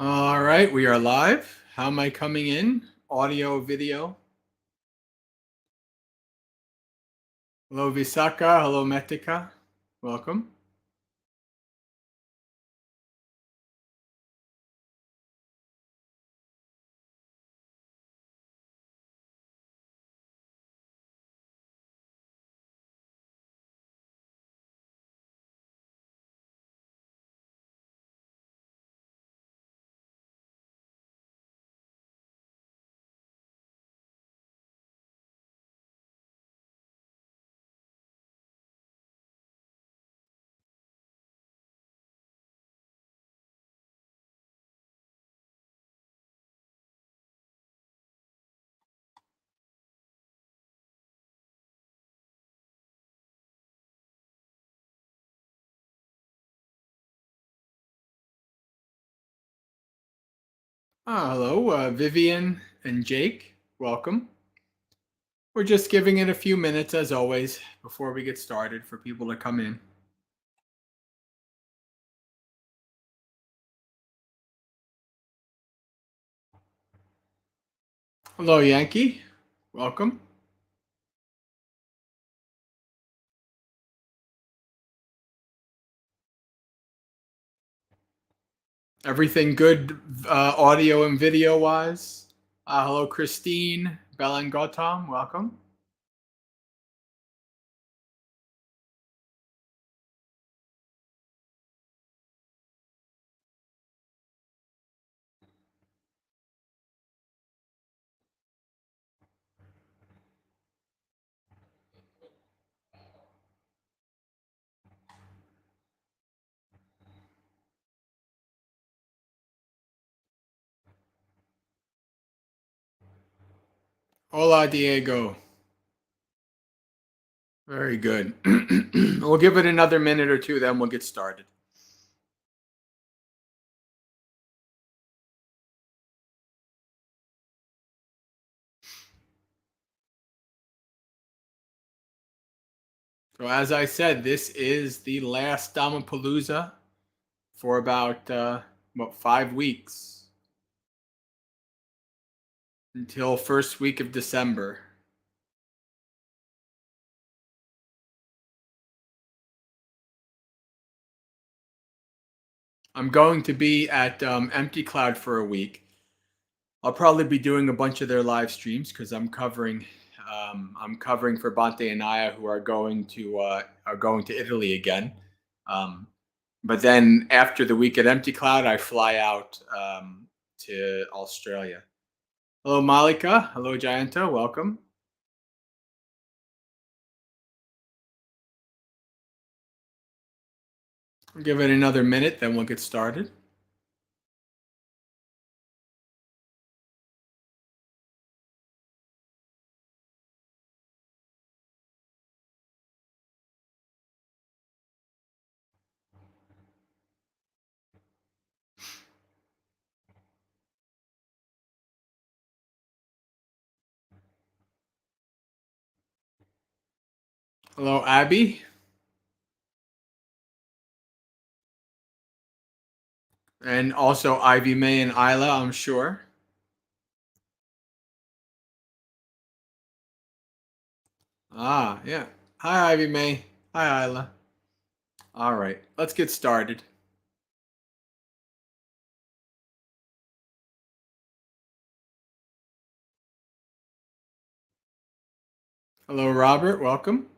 All right, we are live. How am I coming in? Audio, video. Hello, Visaka. Hello, Metika. Welcome. Hello, Vivian and Jake. Welcome. We're just giving it a few minutes, as always, before we get started for people to come in. Hello, Yankee. Welcome. Everything good, audio and video wise? Hello, Christine, Bella, and Gautam. Welcome. Hola, Diego. Very good. We'll give it another minute or two, then we'll get started. So, as I said, this is the last Dhammapalooza for about 5 weeks until first week of December. I'm going to be at Empty Cloud for a week. I'll probably be doing a bunch of their live streams because I'm covering for Bante and Aya, who are going to Italy again. But then after the week at Empty Cloud, I fly out to Australia. Hello, Malika. Hello, Jayanta. Welcome. We'll give it another minute, then we'll get started. Hello, Abby. And also Ivy May and Isla, I'm sure. Yeah. Hi, Ivy May. Hi, Isla. All right, let's get started. Hello, Robert. Welcome.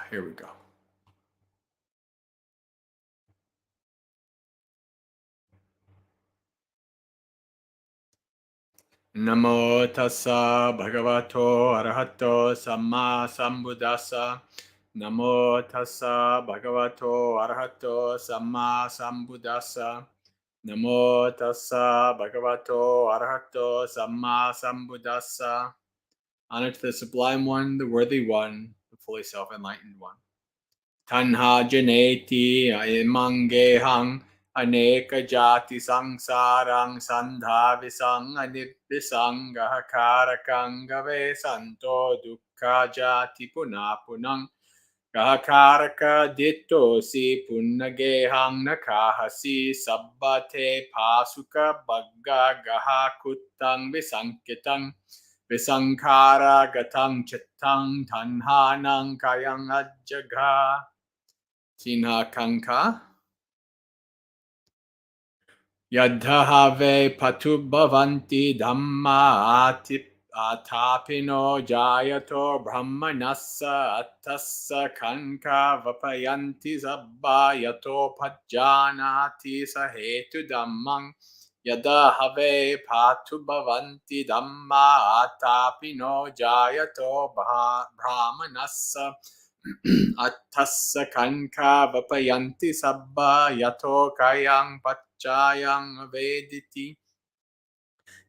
Here we go. Namo tassa bhagavato arahato samma sambuddhassa. Namo tassa bhagavato arahato samma sambuddhassa. Namo tassa bhagavato arahato samma sambuddhassa. Honor to the sublime one, the worthy one, the fully self-enlightened one. Tanha janeti imangehang Aneka jati sangsarang sandha visang anibisang gahakarakang gave santo dukkha jati punapunang gahakaraka ditto si punnagehang nakahasi sabbate pasuka bagga gahakutang visankitang visankara gatang chittang tanhanang kayang ajjaga sinha kanka Yadhahave patubhavanti dhamma atapino jayato brahmanassa attassa kanka vapayanti sabba yato pajjanati sahetu dhammang Yadahave patubhavanti dhamma atapino jayato brahmanassa attassa kanka vapayanti sabba yato kayang pachayang vediti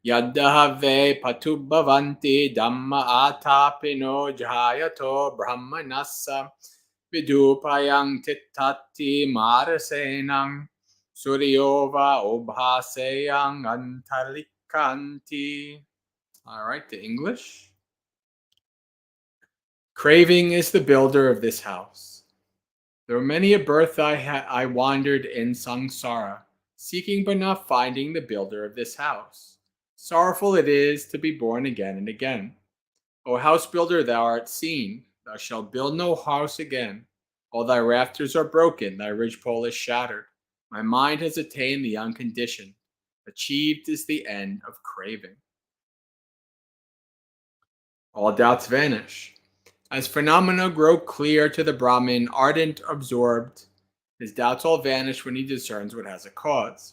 Yadahave patubhavanti dhamma atapino jayato brahmanassa vidupayang tittati marasenang suryova obhaseyang antalikanti. All right, the English. Craving is the builder of this house. There were many a birth I wandered in samsara, seeking but not finding the builder of this house. Sorrowful it is to be born again and again. O house builder, thou art seen. Thou shalt build no house again. All thy rafters are broken, thy ridgepole is shattered. My mind has attained the unconditioned. Achieved is the end of craving. All doubts vanish. As phenomena grow clear to the Brahmin, ardent, absorbed, his doubts all vanish when he discerns what has a cause.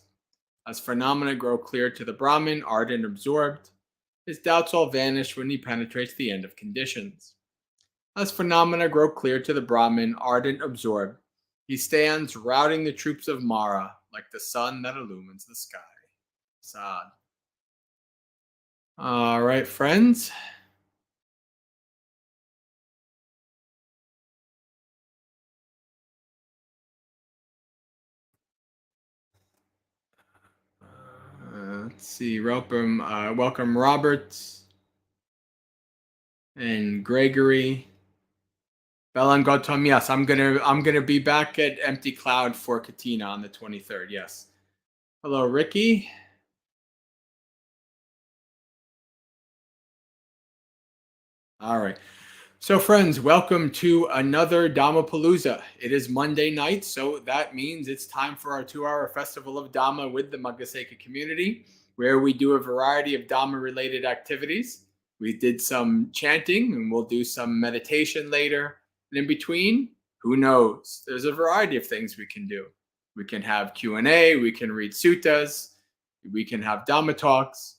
As phenomena grow clear to the Brahmin, ardent, absorbed, his doubts all vanish when he penetrates the end of conditions. As phenomena grow clear to the Brahmin, ardent, absorbed, he stands routing the troops of Mara like the sun that illumines the sky. Sad. All right, friends. Let's see. Welcome Robert and Gregory. Belan Gautam, yes, I'm gonna be back at Empty Cloud for Katina on the 23rd. Yes. Hello, Ricky. All right. So, friends, welcome to another Dhammapalooza. It is Monday night, so that means it's time for our 2-hour Festival of Dhamma with the Maggasekha community, where we do a variety of Dhamma-related activities. We did some chanting, and we'll do some meditation later. And in between, who knows? There's a variety of things we can do. We can have Q&A, we can read suttas, we can have Dhamma talks.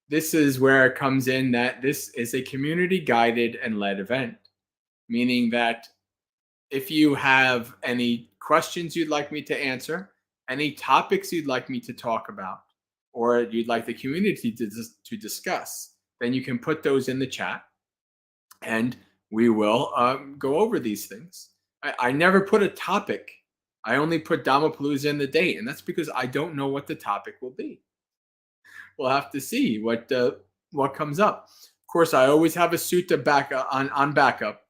This is where it comes in that this is a community guided and led event, meaning that if you have any questions you'd like me to answer, any topics you'd like me to talk about, or you'd like the community to discuss, then you can put those in the chat and we will go over these things. I never put a topic. I only put Dhammapalooza in the date, and that's because I don't know what the topic will be. We'll have to see what comes up. Of course, I always have a sutta on backup,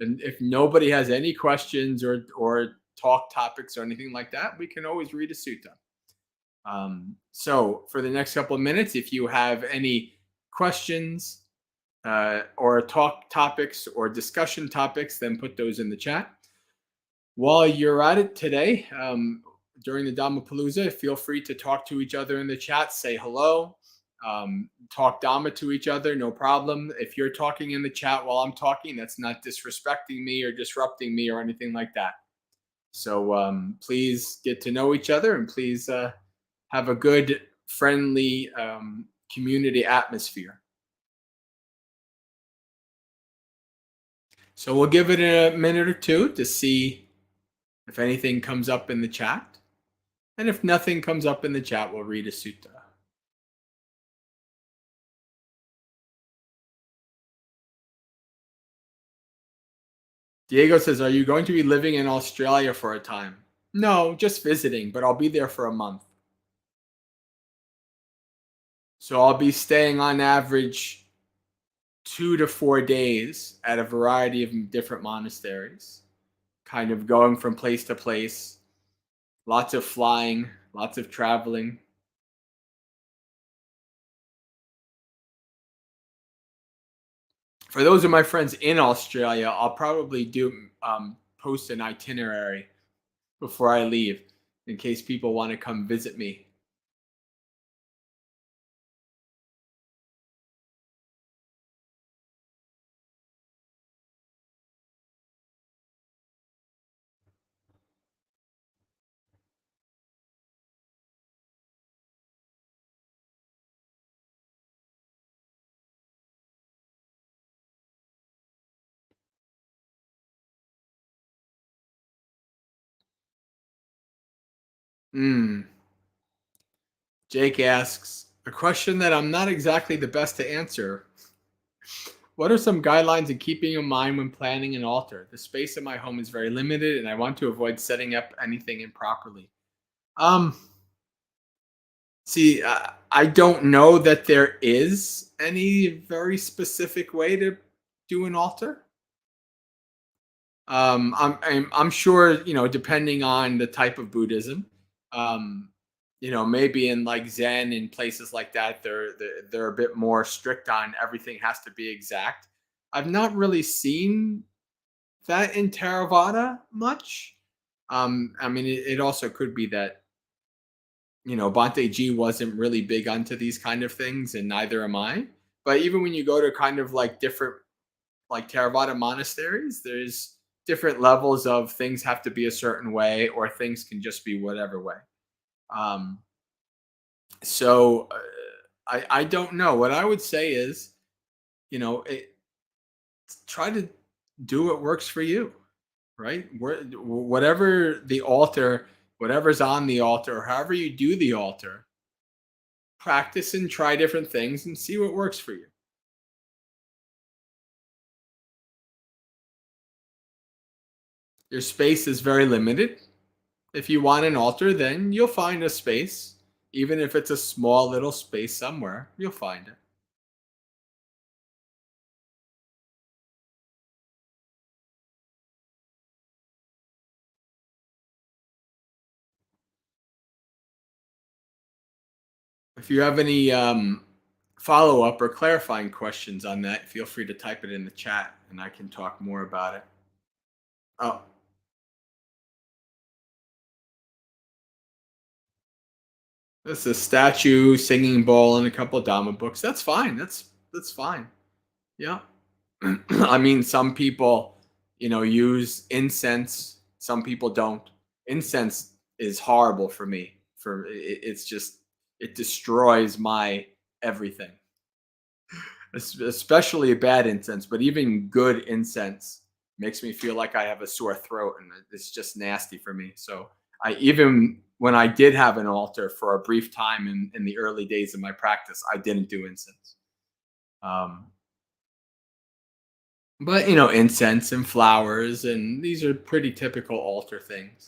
and if nobody has any questions or talk topics or anything like that, we can always read a sutta. So for the next couple of minutes, if you have any questions or talk topics or discussion topics, then put those in the chat. While you're at it today, during the Dhammapalooza, feel free to talk to each other in the chat, say hello, talk Dhamma to each other, no problem. If you're talking in the chat while I'm talking, that's not disrespecting me or disrupting me or anything like that. So please get to know each other and please have a good, friendly community atmosphere. So we'll give it a minute or two to see if anything comes up in the chat. And if nothing comes up in the chat, we'll read a sutta. Diego says, are you going to be living in Australia for a time? No, just visiting, but I'll be there for a month. So I'll be staying on average 2 to 4 days at a variety of different monasteries, kind of going from place to place, lots of flying, lots of traveling. For those of my friends in Australia, I'll probably do post an itinerary before I leave in case people want to come visit me. Mm. Jake asks a question that I'm not exactly the best to answer. What are some guidelines in keeping in mind when planning an altar? The space in my home is very limited, and I want to avoid setting up anything improperly. Um, See, I don't know that there is any very specific way to do an altar. I'm sure, depending on the type of Buddhism, um, maybe in like Zen and places like that, they're a bit more strict on everything has to be exact. I've not really seen that in Theravada much. I mean, it also could be that Bante G wasn't really big onto these kind of things, and neither am I. But even when you go to kind of like different like Theravada monasteries, there's different levels of things have to be a certain way, or things can just be whatever way. Um, so I don't know. What I would say is, it, try to do what works for you, right? Whatever the altar, whatever's on the altar, or however you do the altar, practice and try different things and see what works for you. Your space is very limited. If you want an altar, then you'll find a space. Even if it's a small little space somewhere, you'll find it. If you have any follow up or clarifying questions on that, feel free to type it in the chat and I can talk more about it. Oh, this is a statue, singing bowl, and a couple of Dhamma books. That's fine. That's fine. Yeah. I mean, some people, use incense. Some people don't. Incense is horrible for me. It's just it destroys my everything. Especially bad incense, but even good incense makes me feel like I have a sore throat, and it's just nasty for me. So I even when I did have an altar for a brief time in the early days of my practice, I didn't do incense. Um, But, incense and flowers, and these are pretty typical altar things.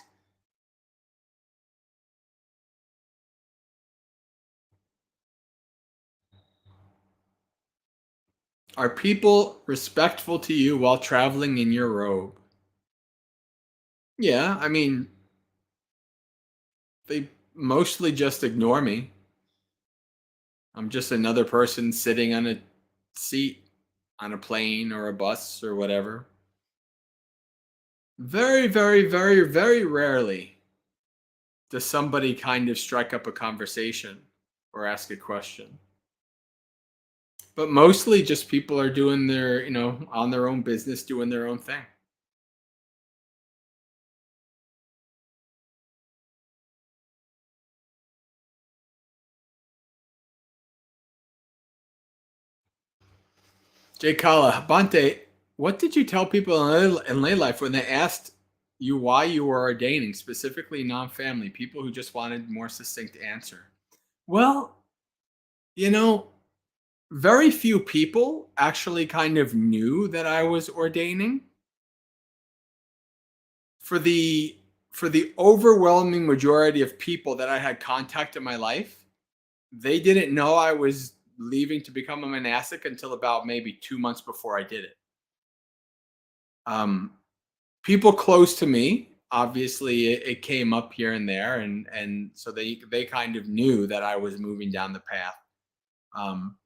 Are people respectful to you while traveling in your robe? Yeah, I mean, they mostly just ignore me. I'm just another person sitting on a seat on a plane or a bus or whatever. Very, very, very, very rarely does somebody kind of strike up a conversation or ask a question. But mostly just people are doing their, on their own business, doing their own thing. Jay Kala, Bante, what did you tell people in lay life when they asked you why you were ordaining, specifically non-family, people who just wanted more succinct answer? Well, you know, very few people actually kind of knew that I was ordaining for the for the overwhelming majority of people that I had contact in my life, they didn't know I was leaving to become a monastic until about maybe 2 months before I did it. Um, People close to me, obviously, it came up here and there, and so they kind of knew that I was moving down the path. Um,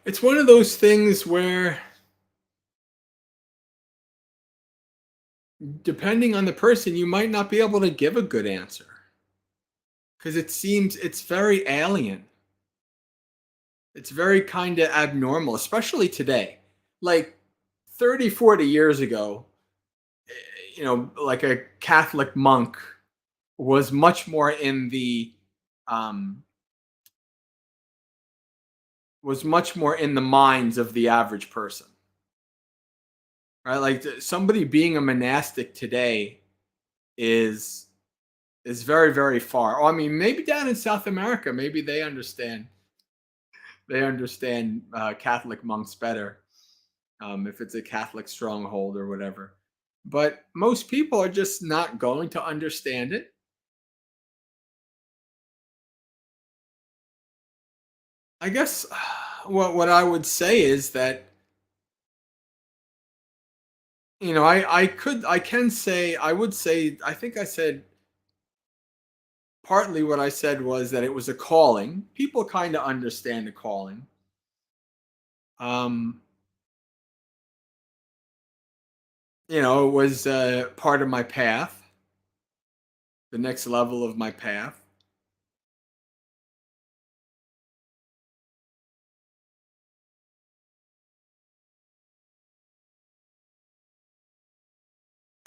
it's one of those things where, depending on the person, you might not be able to give a good answer because it seems it's very alien. It's very kind of abnormal, especially today. Like 30, 40 years ago, like a Catholic monk was much more in the um, minds of the average person, right? Like somebody being a monastic today is very, very far. Oh, I mean, maybe down in South America, maybe they understand Catholic monks better, if it's a Catholic stronghold or whatever. But most people are just not going to understand it. I guess what I would say is that, I would say, I think I said, partly what I said was that it was a calling. People kind of understand a calling. Um, it was part of my path, the next level of my path.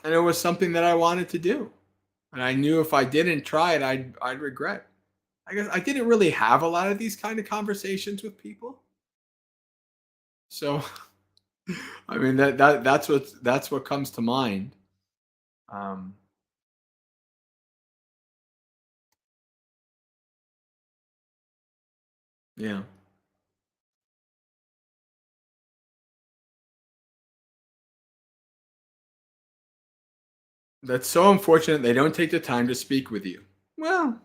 And it was something that I wanted to do. And I knew if I didn't try it, I'd regret. I guess I didn't really have a lot of these kind of conversations with people. So, I mean, that's what comes to mind. Um, yeah. That's so unfortunate they don't take the time to speak with you. Well,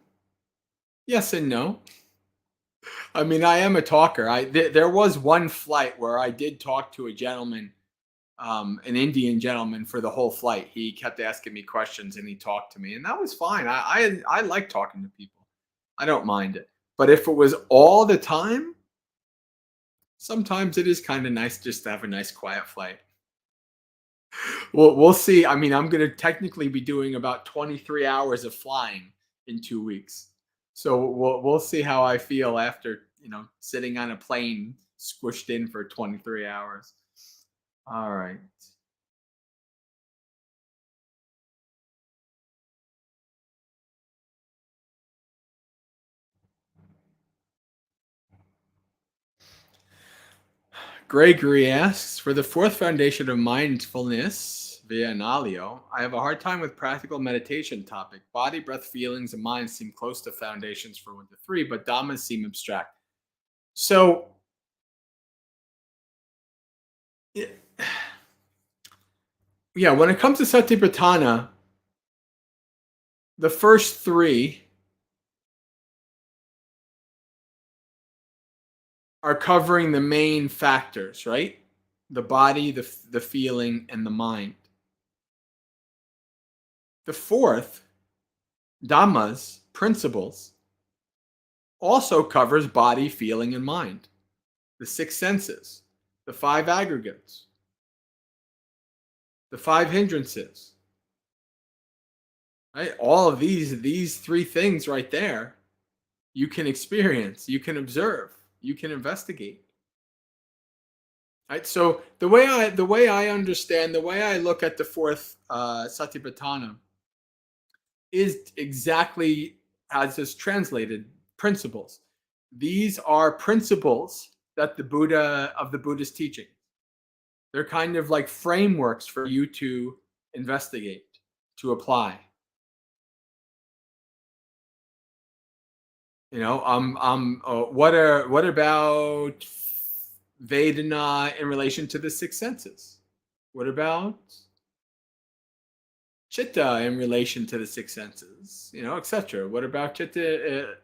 yes and no. I mean, I am a talker. There was one flight where I did talk to a gentleman, an Indian gentleman, for the whole flight. He kept asking me questions and he talked to me, and that was fine. I like talking to people. I don't mind it. But if it was all the time, sometimes it is kind of nice just to have a nice quiet flight. Well, we'll see. I mean, I'm going to technically be doing about 23 hours of flying in 2 weeks. So we'll see how I feel after, sitting on a plane squished in for 23 hours. All right. Gregory asks, for the fourth foundation of mindfulness via Analio, I have a hard time with practical meditation topic. Body, breath, feelings, and mind seem close to foundations for 1 to 3, but dhammas seem abstract. So, yeah, when it comes to Satipatthana, the first three are covering the main factors, right? The body, the feeling, and the mind. The fourth, Dhammas, principles, also covers body, feeling, and mind. The six senses, the five aggregates, the five hindrances, right? All of these three things right there, you can experience, you can observe, you can investigate. Right. So the way I understand, the way I look at the fourth Satipatthana is exactly as is translated, principles. These are principles that the Buddha's teaching. They're kind of like frameworks for you to investigate, to apply. What about Vedana in relation to the six senses? What about Chitta in relation to the six senses? Etc. What about Chitta,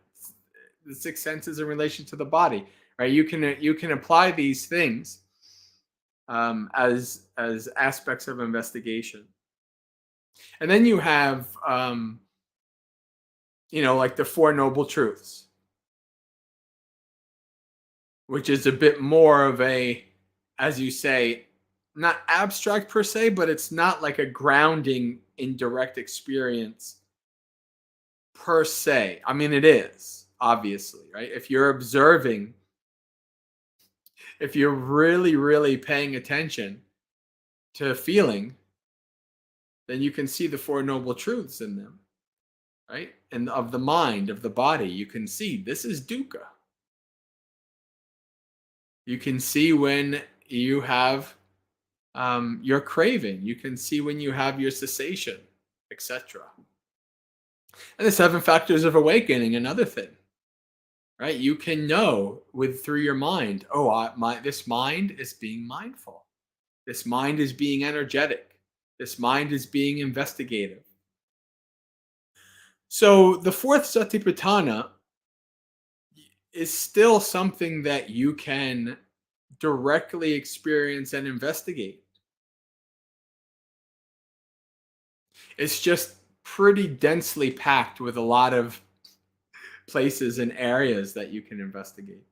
the six senses in relation to the body? Right? You can apply these things as aspects of investigation, and then you have like the Four Noble Truths, which is a bit more of a, as you say, not abstract per se, but it's not like a grounding in direct experience per se. I mean, it is, obviously, right? If you're observing, if you're really, really paying attention to feeling, then you can see the Four Noble Truths in them, right? And of the mind, of the body, you can see this is dukkha. You can see when you have your craving. You can see when you have your cessation, etc. And the seven factors of awakening, another thing, right? You can know through your mind. Oh, this mind is being mindful. This mind is being energetic. This mind is being investigative. So the fourth satipatthana is still something that you can directly experience and investigate. It's just pretty densely packed with a lot of places and areas that you can investigate.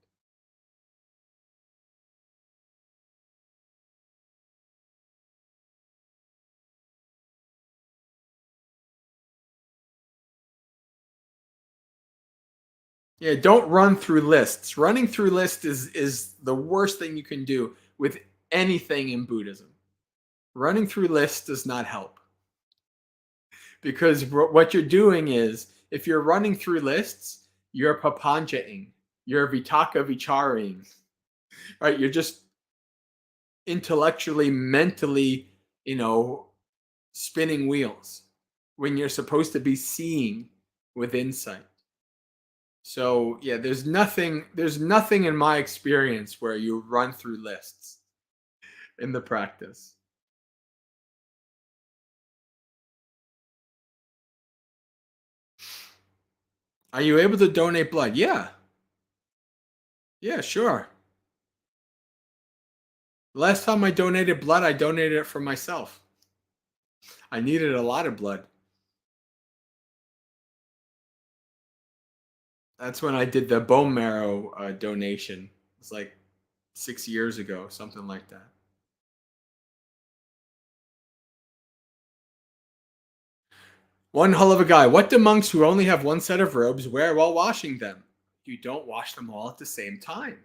Yeah, don't run through lists. Running through lists is the worst thing you can do with anything in Buddhism. Running through lists does not help. Because what you're doing is, if you're running through lists, you're papanchaing, you're vitaka vicharing, right? You're just intellectually, mentally, spinning wheels when you're supposed to be seeing with insight. So yeah, there's nothing in my experience where you run through lists in the practice. Are you able to donate blood? Yeah. Yeah, sure. Last time I donated blood, I donated it for myself. I needed a lot of blood. That's when I did the bone marrow donation. It's like 6 years ago, something like that. One hell of a guy. What do monks who only have one set of robes wear while washing them? You don't wash them all at the same time.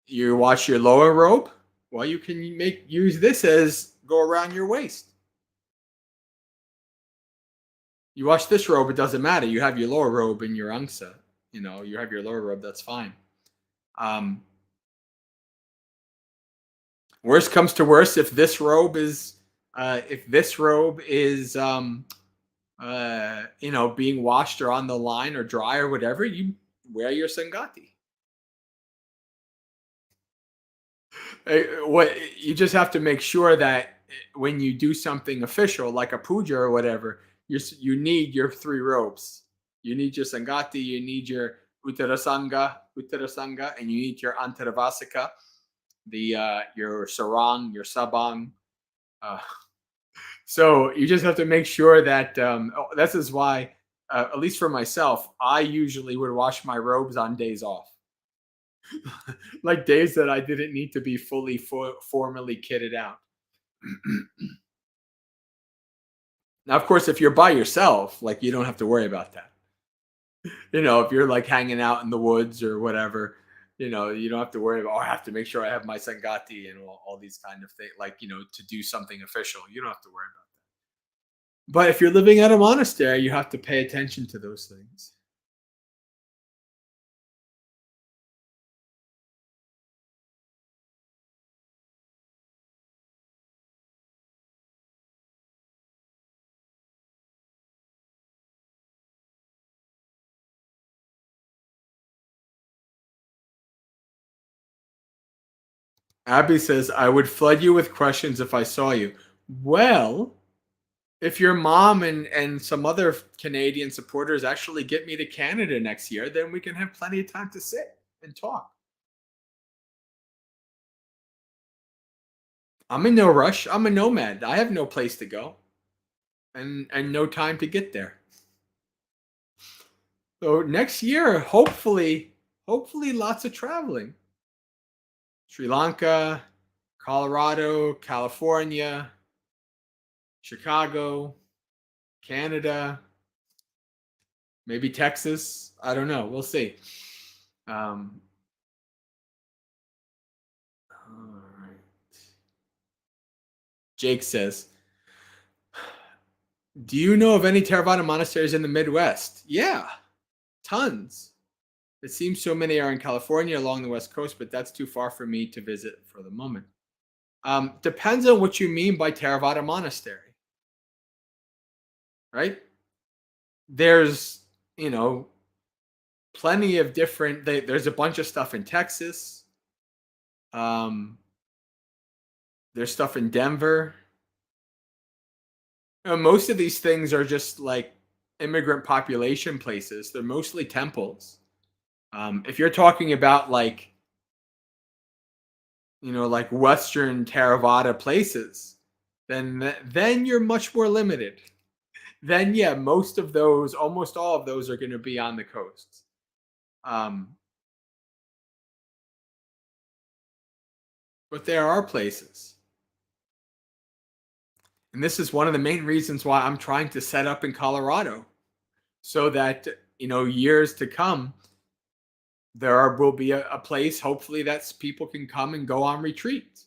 You wash your lower robe? Well, you can use this as go around your waist. You wash this robe, it doesn't matter. You have your lower robe in your angsa. You have your lower robe, that's fine. Um, Worst comes to worst, if this robe is being washed or on the line or dry or whatever, you wear your sangati. What you just have to make sure that when you do something official like a puja or whatever, you need your three robes. You need your sangati, you need your uttarasanga, and you need your antaravasika, your sarang, your sabang. Uh, so you just have to make sure that this is why, at least for myself, I usually would wash my robes on days off. Like days that I didn't need to be fully formally kitted out. Now, of course, if you're by yourself, like you don't have to worry about that. If you're like hanging out in the woods or whatever, you don't have to worry about, I have to make sure I have my sangati and all these kind of things, like, to do something official. You don't have to worry about that. But if you're living at a monastery, you have to pay attention to those things. Abby says, I would flood you with questions if I saw you. Well, if your mom and some other Canadian supporters actually get me to Canada next year, then we can have plenty of time to sit and talk. I'm in no rush. I'm a nomad. I have no place to go and no time to get there. So next year, hopefully lots of traveling. Sri Lanka, Colorado, California, Chicago, Canada, maybe Texas. I don't know. We'll see. Um, all right. Jake says, do you know of any Theravada monasteries in the Midwest? Yeah, tons. It seems so many are in California along the West Coast, but that's too far for me to visit for the moment. Depends on what you mean by Theravada monastery, right? There's, plenty of different, there's a bunch of stuff in Texas. There's stuff in Denver. Most of these things are just like immigrant population places. They're mostly temples. If you're talking about like Western Theravada places, then you're much more limited. Then yeah, almost all of those are going to be on the coasts. But there are places. And this is one of the main reasons why I'm trying to set up in Colorado, so that, years to come, will be a place, hopefully, that people can come and go on retreats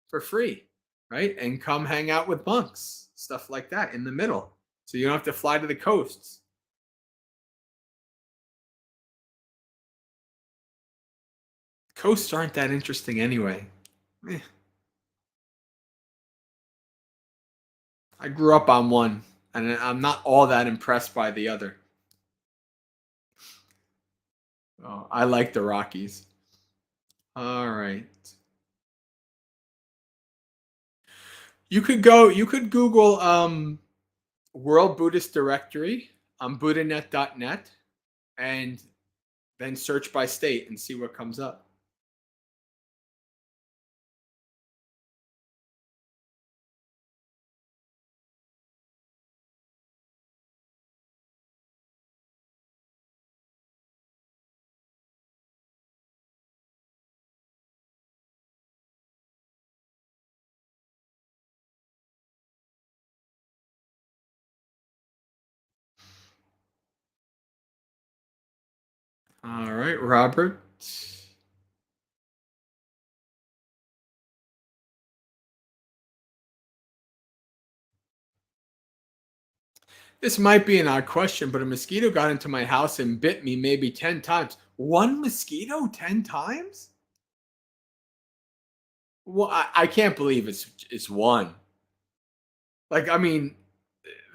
for free, right? And come hang out with monks, stuff like that in the middle. So you don't have to fly to the coasts. Coasts aren't that interesting anyway. I grew up on one, and I'm not all that impressed by the other. Oh, I like the Rockies. All right. You could Google World Buddhist Directory on buddhanet.net and then search by state and see what comes up. All right, Robert. This might be an odd question, but a mosquito got into my house and bit me maybe 10 times. One mosquito 10 times? Well, I can't believe it's one. Like, I mean,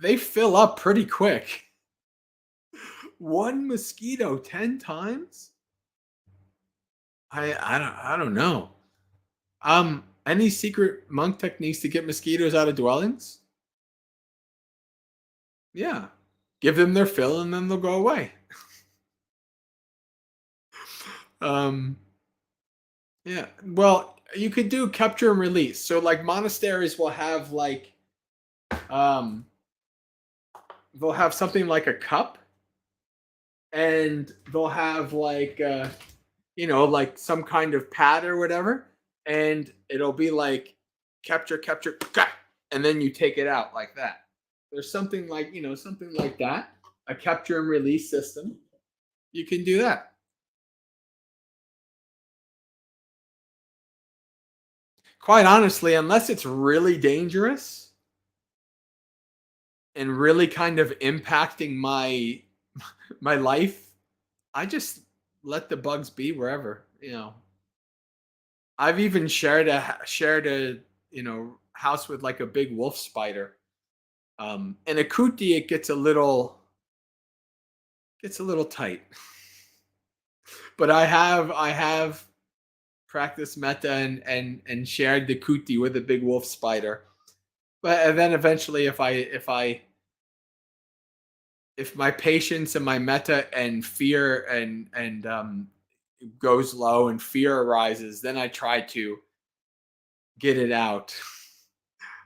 they fill up pretty quick. One mosquito 10 times? I don't know. Any secret monk techniques to get mosquitoes out of dwellings? Yeah. Give them their fill and then they'll go away. Yeah. Well, you could do capture and release. So like monasteries will have um they'll have something like a cup, and they'll have like some kind of pad or whatever, and it'll be like capture, and then you take it out like that. There's something like that, a capture and release system. You can do that. Quite honestly, unless it's really dangerous and really kind of impacting my life, I just let the bugs be wherever. I've even shared a house with like a big wolf spider. In a kuti, it gets a little tight. But I have practiced metta and shared the kuti with a big wolf spider. But and then eventually, if my patience and my metta and fear and goes low and fear arises, then I try to get it out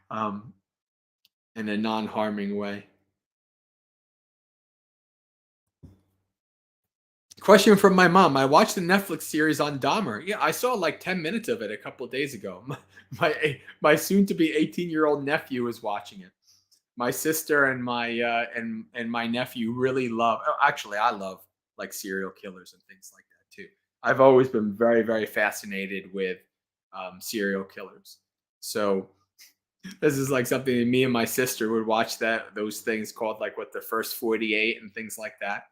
um, in a non-harming way. Question from my mom. I watched the Netflix series on Dahmer. Yeah, I saw like 10 minutes of it a couple of days ago. My soon-to-be 18-year-old nephew was watching it. My sister and my nephew really love. Actually, I love like serial killers and things like that too. I've always been very, very fascinated with serial killers. So this is like something that me and my sister would watch those things called like what the first 48 and things like that.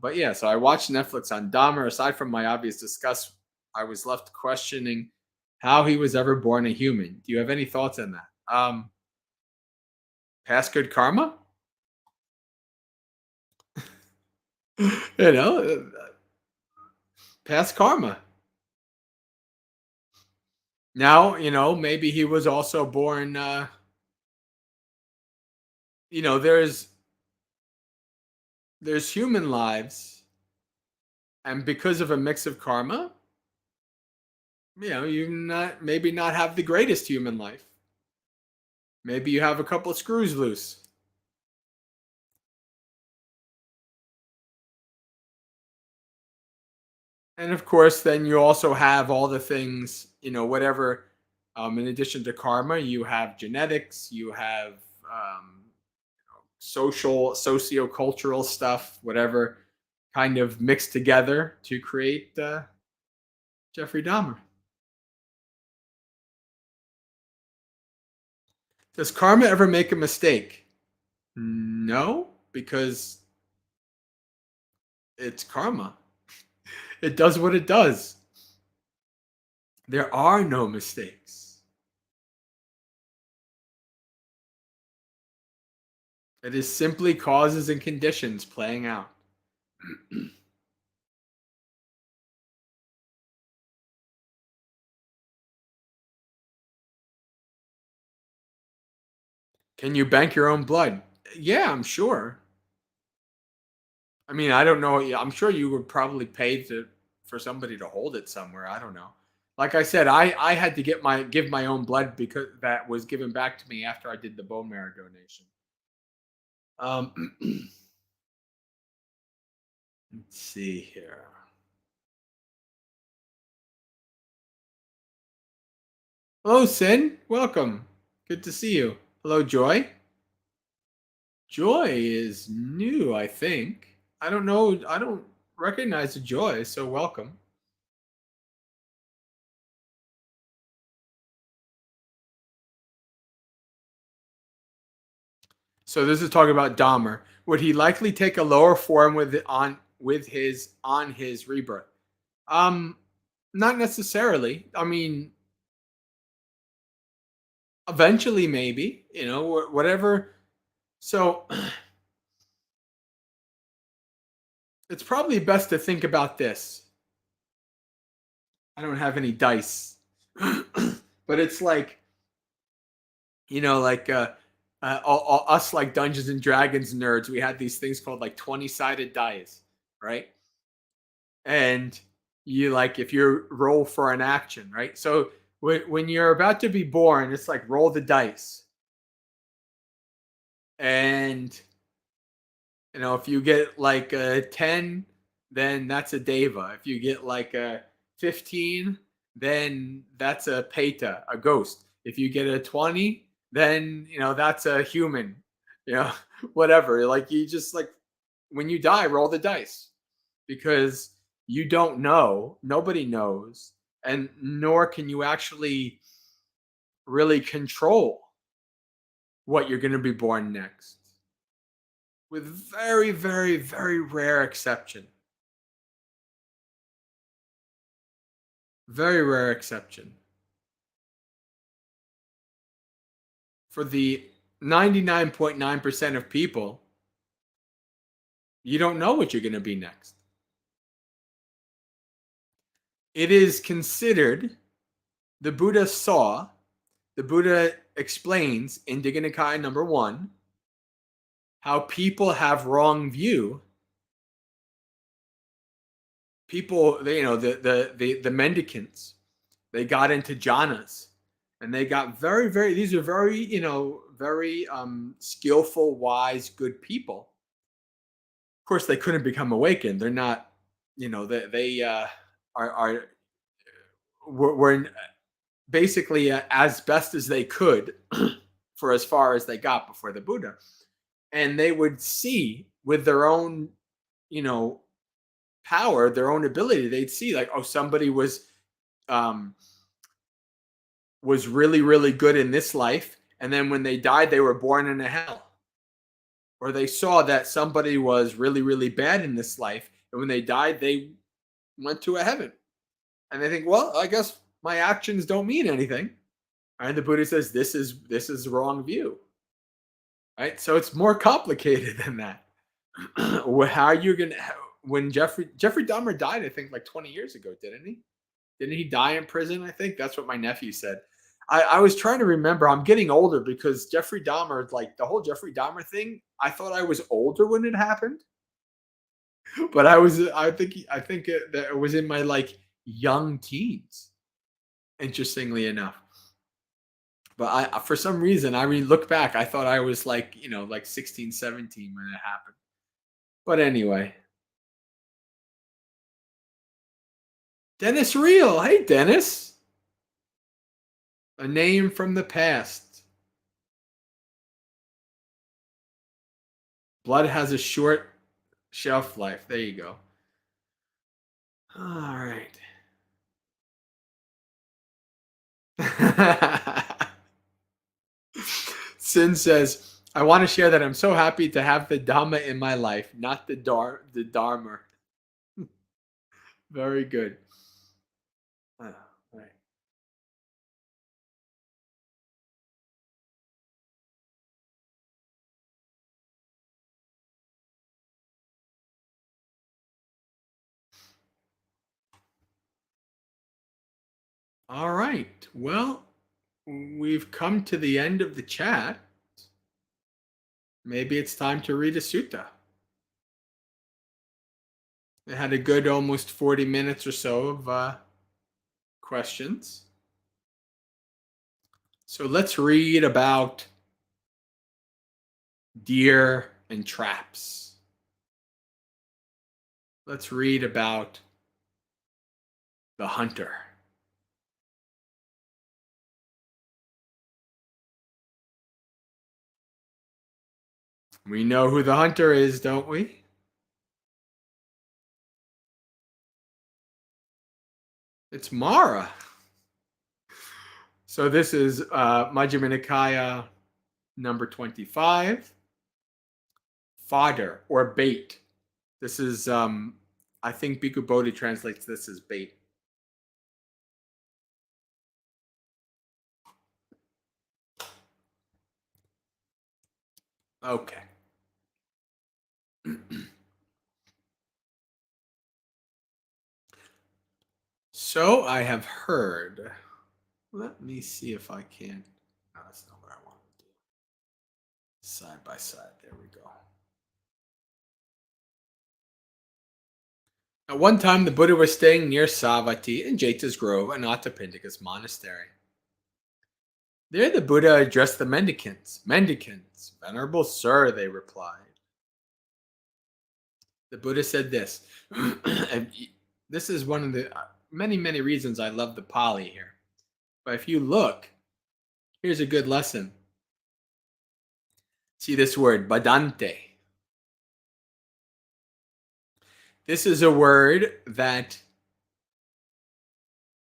But yeah, so I watched Netflix on Dahmer. Aside from my obvious disgust, I was left questioning how he was ever born a human. Do you have any thoughts on that? Past good karma? you know, past karma. Now, maybe he was also born, you know, there's human lives, and because of a mix of karma, you not have the greatest human life. Maybe you have a couple of screws loose. And of course, then you also have all the things, whatever. In addition to karma, you have genetics, you have socio-cultural stuff, whatever kind of mixed together to create Jeffrey Dahmer. Does karma ever make a mistake? No, because it's karma. It does what it does. There are no mistakes. It is simply causes and conditions playing out. Can you bank your own blood? Yeah, I'm sure. I mean, I don't know. I'm sure you would probably pay for somebody to hold it somewhere. I don't know. Like I said, I had to give my own blood because that was given back to me after I did the bone marrow donation. Let's see here. Hello, Sin. Welcome. Good to see you. Hello, Joy. Joy is new, I think. I don't know. I don't recognize the Joy, so welcome. So this is talking about Dahmer. Would he likely take a lower form on his rebirth? Not necessarily. I mean, eventually, maybe. Whatever. So it's probably best to think about this. I don't have any dice, but it's like, like us like Dungeons and Dragons nerds. We had these things called like 20-sided dice, right? And you like if you roll for an action, right? So when you're about to be born, it's like roll the dice, and if you get like a 10, then that's a deva. If you get like a 15, then that's a peta, a ghost. If you get a 20, then that's a human. Whatever. Like you just like when you die, roll the dice because you don't know. Nobody knows, and nor can you actually really control what you're going to be born next. With very, very, very rare exception. Very rare exception. For the 99.9% of people, you don't know what you're going to be next. it is considered, the Buddha explains in Digha Nikaya number 1 how people have wrong view. People, the mendicants, they got into jhanas, and they got very, these are very, very skillful, wise, good people. Of course, they couldn't become awakened. They're not, they are were basically as best as they could for as far as they got before the Buddha. And they would see with their own, power, their own ability, they'd see like, oh, somebody was really, really good in this life, and then when they died, they were born in a hell. Or they saw that somebody was really, really bad in this life, and when they died, they went to a heaven. And they think, well, I guess my actions don't mean anything. And the Buddha says, this is the wrong view. Right? So it's more complicated than that. How are you gonna, when Jeffrey Dahmer died, I think like 20 years ago, didn't he? Didn't he die in prison? I think that's what my nephew said. I was trying to remember. I'm getting older because Jeffrey Dahmer, like the whole Jeffrey Dahmer thing, I thought I was older when it happened, but I think that it was in my like young teens. Interestingly enough, but for some reason, I look back, I thought I was like, like 16, 17 when it happened. But anyway, Dennis Reel. Hey, Dennis. A name from the past. Blood has a short shelf life. There you go. All right. Sin says, I want to share that I'm so happy to have the Dhamma in my life, not the Dharma. Very good. Right. All right. Well, we've come to the end of the chat. Maybe it's time to read a sutta. It had a good almost 40 minutes or so of questions. So let's read about deer and traps. Let's read about the hunter. We know who the hunter is, don't we? It's Mara. So this is Majjhima Nikaya number 25. Fodder or bait. This is, I think Bhikkhu Bodhi translates this as bait. Okay. So I have heard. Let me see if I can. No, that's not what I want to do. Side by side. There we go. At one time, the Buddha was staying near Savatthi in Jeta's Grove, Anathapindika's monastery. There, the Buddha addressed the mendicants. Mendicants, Venerable Sir, they replied. The Buddha said this. And this is one of the many, many reasons I love the Pali here. But if you look, here's a good lesson. See this word, badante. This is a word that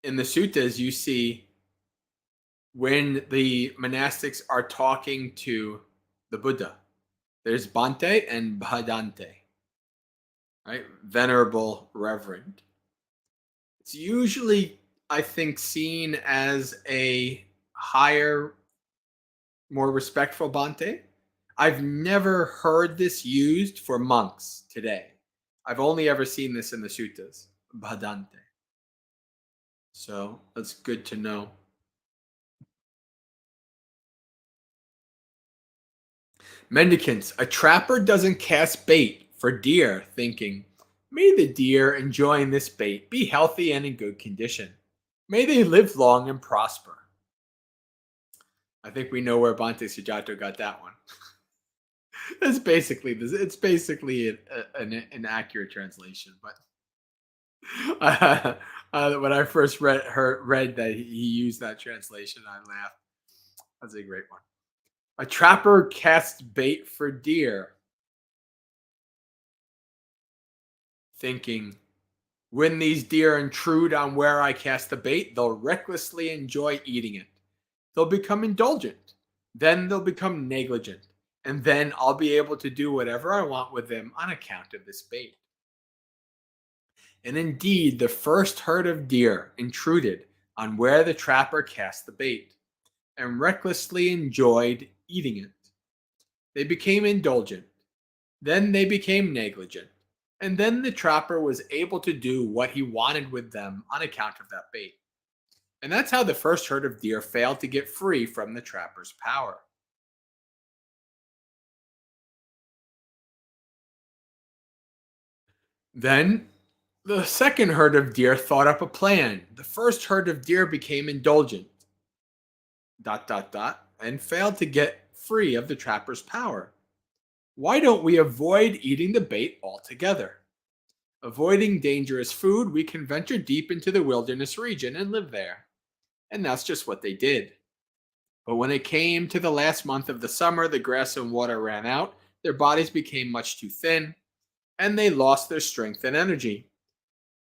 in the suttas you see when the monastics are talking to the Buddha. There's Bante and Bhadante, right? Venerable, reverend. It's usually, I think, seen as a higher, more respectful Bante. I've never heard this used for monks today. I've only ever seen this in the suttas, Bhadante. So that's good to know. Mendicants, a trapper doesn't cast bait for deer, thinking, may the deer enjoying this bait be healthy and in good condition. May they live long and prosper. I think we know where Bante Sujato got that one. It's basically this. It's basically an accurate translation, but when I first read that he used that translation, I laughed. That's a great one. A trapper casts bait for deer, thinking, when these deer intrude on where I cast the bait, they'll recklessly enjoy eating it. They'll become indulgent. Then they'll become negligent. And then I'll be able to do whatever I want with them on account of this bait. And indeed, the first herd of deer intruded on where the trapper cast the bait and recklessly enjoyed eating it. They became indulgent. Then they became negligent. And then the trapper was able to do what he wanted with them on account of that bait. And that's how the first herd of deer failed to get free from the trapper's power. Then the second herd of deer thought up a plan. The first herd of deer became indulgent, and failed to get free of the trapper's power. Why don't we avoid eating the bait altogether? Avoiding dangerous food, we can venture deep into the wilderness region and live there. And that's just what they did. But when it came to the last month of the summer, the grass and water ran out, their bodies became much too thin, and they lost their strength and energy.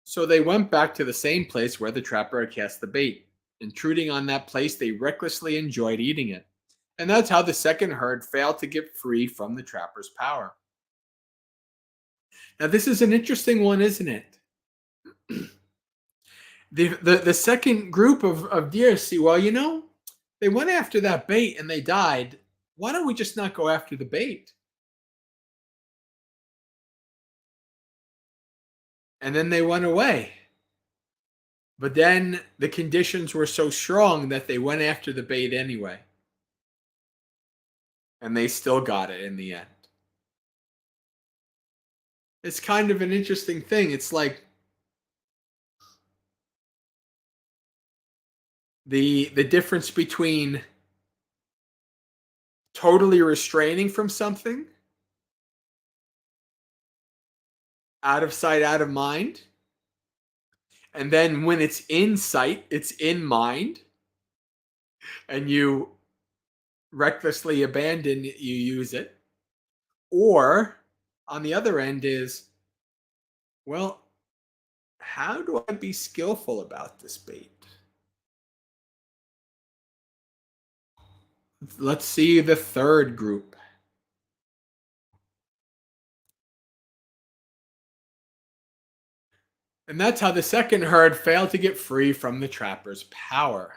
So they went back to the same place where the trapper had cast the bait. Intruding on that place, they recklessly enjoyed eating it. And that's how the second herd failed to get free from the trapper's power. Now, this is an interesting one, isn't it? The second group of deer see, well, they went after that bait and they died. Why don't we just not go after the bait? And then they went away. But then the conditions were so strong that they went after the bait anyway. And they still got it in the end. It's kind of an interesting thing. It's like the difference between totally restraining from something, out of sight, out of mind, and then when it's in sight, it's in mind, and you recklessly abandon, you use it. Or on the other end is, well, how do I be skillful about this bait? Let's see the third group. And that's how the second herd failed to get free from the trapper's power.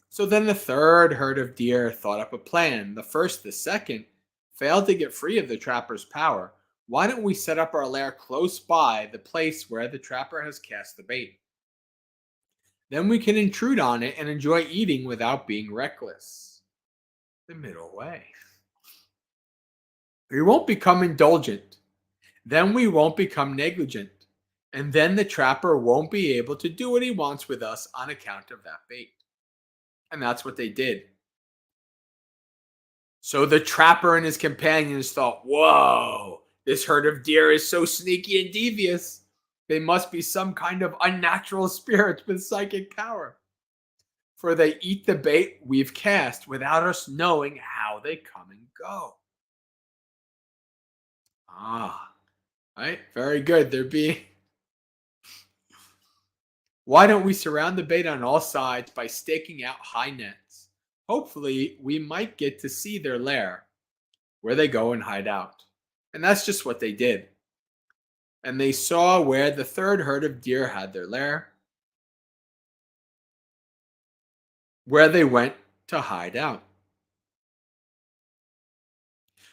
So then the third herd of deer thought up a plan. The first, the second, failed to get free of the trapper's power. Why don't we set up our lair close by the place where the trapper has cast the bait? Then we can intrude on it and enjoy eating without being reckless. The middle way. We won't become indulgent. Then we won't become negligent. And then the trapper won't be able to do what he wants with us on account of that bait. And that's what they did. So the trapper and his companions thought, whoa, this herd of deer is so sneaky and devious. They must be some kind of unnatural spirits with psychic power. For they eat the bait we've cast without us knowing how they come and go. Ah, right? Very good. Why don't we surround the bait on all sides by staking out high nets? Hopefully, we might get to see their lair, where they go and hide out. And that's just what they did. And they saw where the third herd of deer had their lair, where they went to hide out.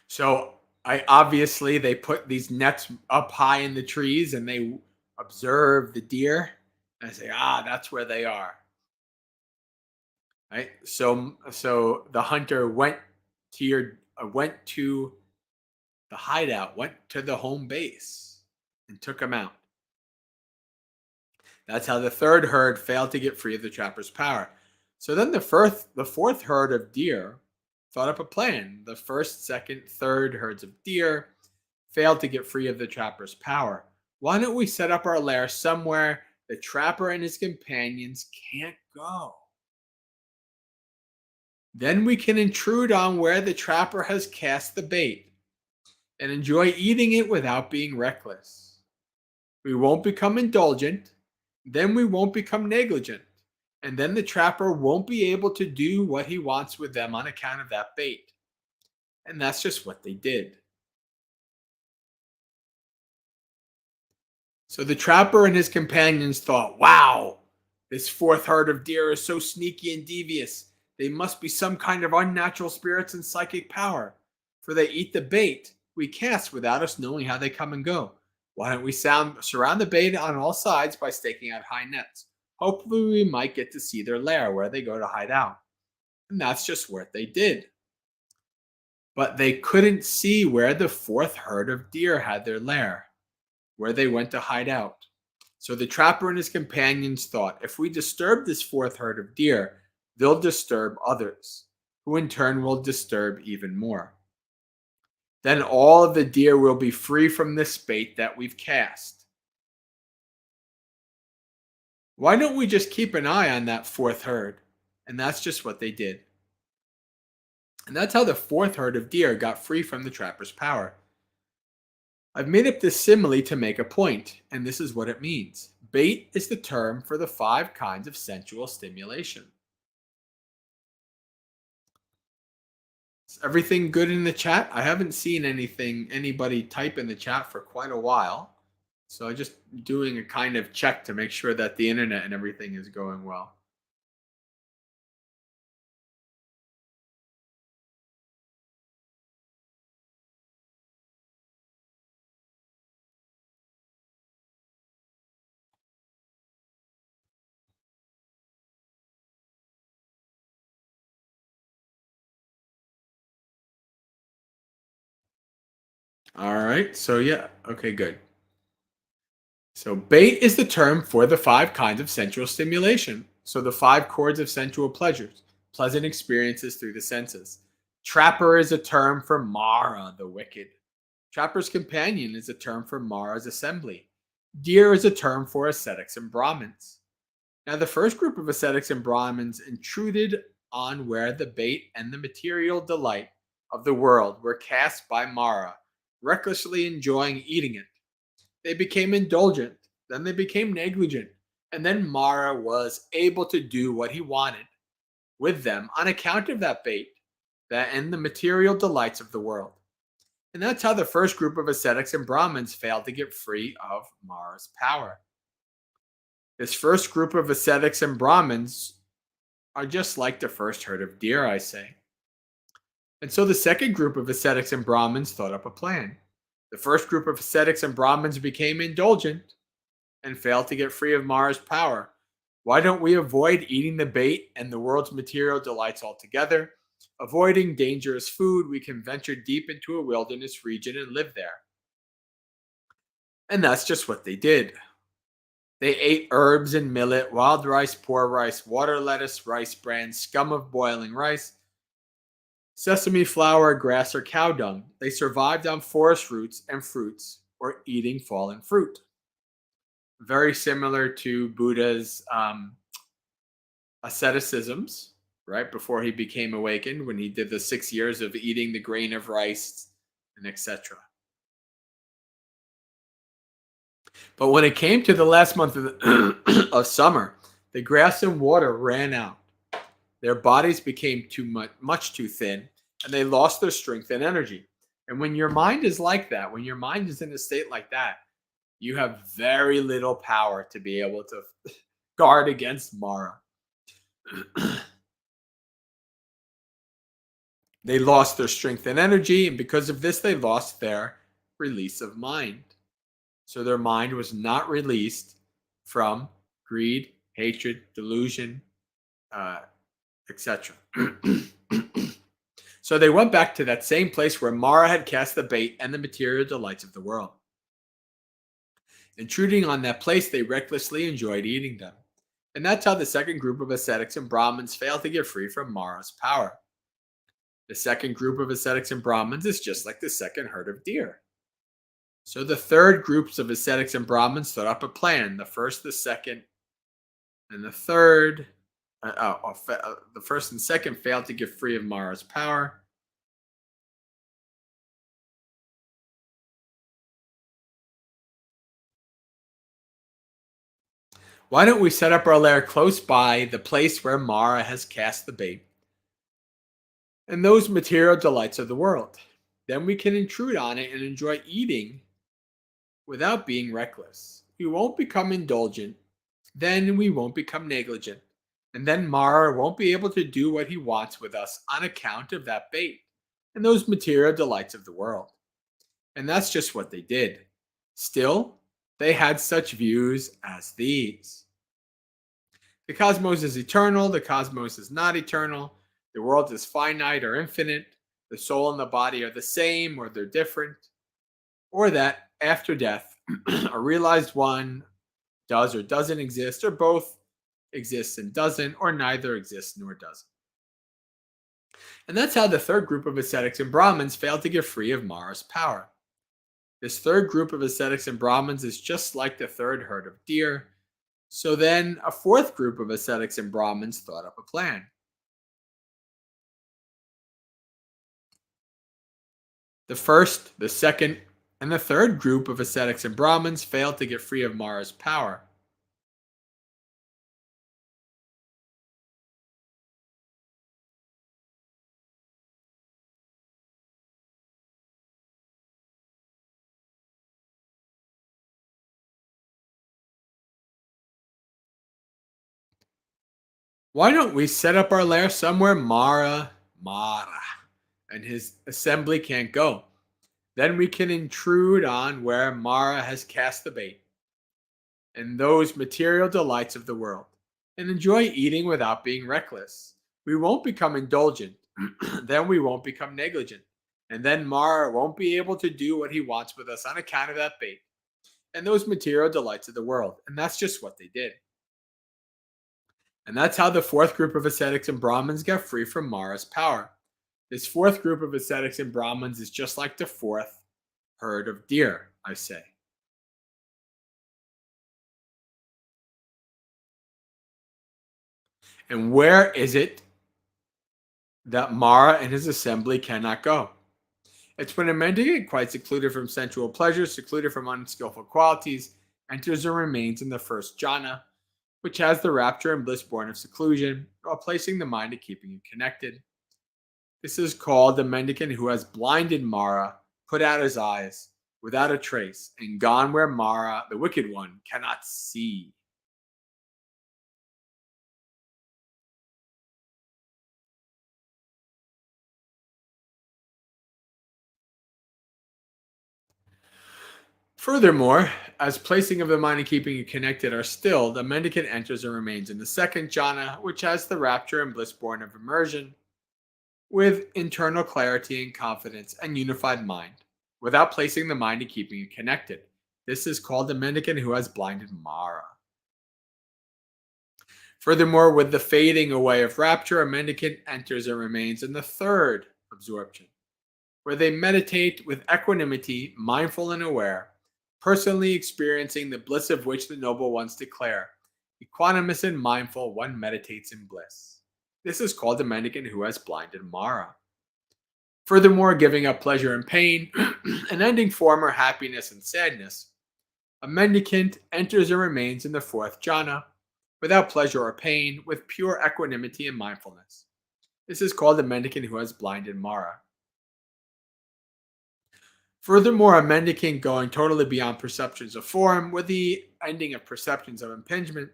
So obviously they put these nets up high in the trees and they observe the deer And I say, that's where they are. Right? So the hunter went to the hideout, went to the home base and took him out. That's how the third herd failed to get free of the trapper's power. So then the fourth herd of deer thought up a plan. The first, second, third herds of deer failed to get free of the trapper's power. Why don't we set up our lair somewhere the trapper and his companions can't go? Then we can intrude on where the trapper has cast the bait and enjoy eating it without being reckless. We won't become indulgent, then we won't become negligent, and then the trapper won't be able to do what he wants with them on account of that bait. And that's just what they did. So the trapper and his companions thought, wow, this fourth herd of deer is so sneaky and devious. They must be some kind of unnatural spirits and psychic power, for they eat the bait we cast without us knowing how they come and go. Why don't we surround the bait on all sides by staking out high nets? Hopefully we might get to see their lair where they go to hide out. And that's just what they did. But they couldn't see where the fourth herd of deer had their lair, where they went to hide out. So the trapper and his companions thought, if we disturb this fourth herd of deer, they'll disturb others, who in turn will disturb even more. Then all of the deer will be free from this bait that we've cast. Why don't we just keep an eye on that fourth herd? And that's just what they did. And that's how the fourth herd of deer got free from the trapper's power. I've made up this simile to make a point, and this is what it means. Bait is the term for the 5 kinds of sensual stimulation. Is everything good in the chat? I haven't seen anybody type in the chat for quite a while. So I'm just doing a kind of check to make sure that the internet and everything is going well. All right. So yeah. Okay, good. So bait is the term for the 5 kinds of sensual stimulation. So the 5 chords of sensual pleasures, pleasant experiences through the senses. Trapper is a term for Mara, the wicked. Trapper's companion is a term for Mara's assembly. Deer is a term for ascetics and Brahmins. Now the first group of ascetics and Brahmins intruded on where the bait and the material delight of the world were cast by Mara, recklessly enjoying eating it. They became indulgent, then they became negligent, and then Mara was able to do what he wanted with them on account of that bait and the material delights of the world. And that's how the first group of ascetics and Brahmins failed to get free of Mara's power. This first group of ascetics and Brahmins are just like the first herd of deer, I say. And so the second group of ascetics and Brahmins thought up a plan. The first group of ascetics and Brahmins became indulgent and failed to get free of Mara's power. Why don't we avoid eating the bait and the world's material delights altogether? Avoiding dangerous food, we can venture deep into a wilderness region and live there. And that's just what they did. They ate herbs and millet, wild rice, poor rice, water lettuce, rice bran, scum of boiling rice, sesame flour, grass, or cow dung. They survived on forest roots and fruits or eating fallen fruit. Very similar to Buddha's asceticisms, right? Before he became awakened, when he did the 6 years of eating the grain of rice and etc. But when it came to the last month of summer, the grass and water ran out. Their bodies became much too thin, and they lost their strength and energy. And when your mind is like that, when your mind is in a state like that, you have very little power to be able to guard against Mara. They lost their strength and energy, and because of this, they lost their release of mind. So their mind was not released from greed, hatred, delusion, etc. So they went back to that same place where Mara had cast the bait and the material delights of the world. Intruding on that place, they recklessly enjoyed eating them. And that's how the second group of ascetics and Brahmins failed to get free from Mara's power. The second group of ascetics and Brahmins is just like the second herd of deer. So the third groups of ascetics and Brahmins thought up a plan. The first, the second, and the third. The first and second failed to get free of Mara's power. Why don't we set up our lair close by the place where Mara has cast the bait and those material delights of the world? Then we can intrude on it and enjoy eating without being reckless. We won't become indulgent. Then we won't become negligent. And then Mara won't be able to do what he wants with us on account of that bait and those material delights of the world. And that's just what they did. Still, they had such views as these. The cosmos is eternal, the cosmos is not eternal, the world is finite or infinite, the soul and the body are the same or they're different, or that after death, a realized one does or doesn't exist, or both exists and doesn't, or neither exists nor doesn't. And that's how the third group of ascetics and Brahmins failed to get free of Mara's power. This third group of ascetics and Brahmins is just like the third herd of deer. So then a fourth group of ascetics and Brahmins thought up a plan. The first, the second, and the third group of ascetics and Brahmins failed to get free of Mara's power. Why don't we set up our lair somewhere Mara and his assembly can't go? Then we can intrude on where Mara has cast the bait and those material delights of the world and enjoy eating without being reckless. We won't become indulgent. Then we won't become negligent. And then Mara won't be able to do what he wants with us on account of that bait and those material delights of the world. And that's just what they did. And that's how the fourth group of ascetics and Brahmins got free from Mara's power. This fourth group of ascetics and Brahmins is just like the fourth herd of deer, I say. And where is it that Mara and his assembly cannot go? It's when a mendicant, quite secluded from sensual pleasures, secluded from unskillful qualities, enters and remains in the first jhana, which has the rapture and bliss born of seclusion, while placing the mind and keeping it connected. This is called the mendicant who has blinded Mara, put out his eyes, without a trace, and gone where Mara, the wicked one, cannot see. Furthermore, as placing of the mind and keeping it connected are still, the mendicant enters and remains in the second jhana, which has the rapture and bliss born of immersion, with internal clarity and confidence and unified mind, without placing the mind and keeping it connected. This is called the mendicant who has blinded Mara. Furthermore, with the fading away of rapture, a mendicant enters and remains in the third absorption, where they meditate with equanimity, mindful and aware, personally experiencing the bliss of which the noble ones declare. Equanimous and mindful, one meditates in bliss. This is called the mendicant who has blinded Mara. Furthermore, giving up pleasure and pain, and ending former happiness and sadness, a mendicant enters and remains in the fourth jhana, without pleasure or pain, with pure equanimity and mindfulness. This is called the mendicant who has blinded Mara. Furthermore, a mendicant going totally beyond perceptions of form, with the ending of perceptions of impingement,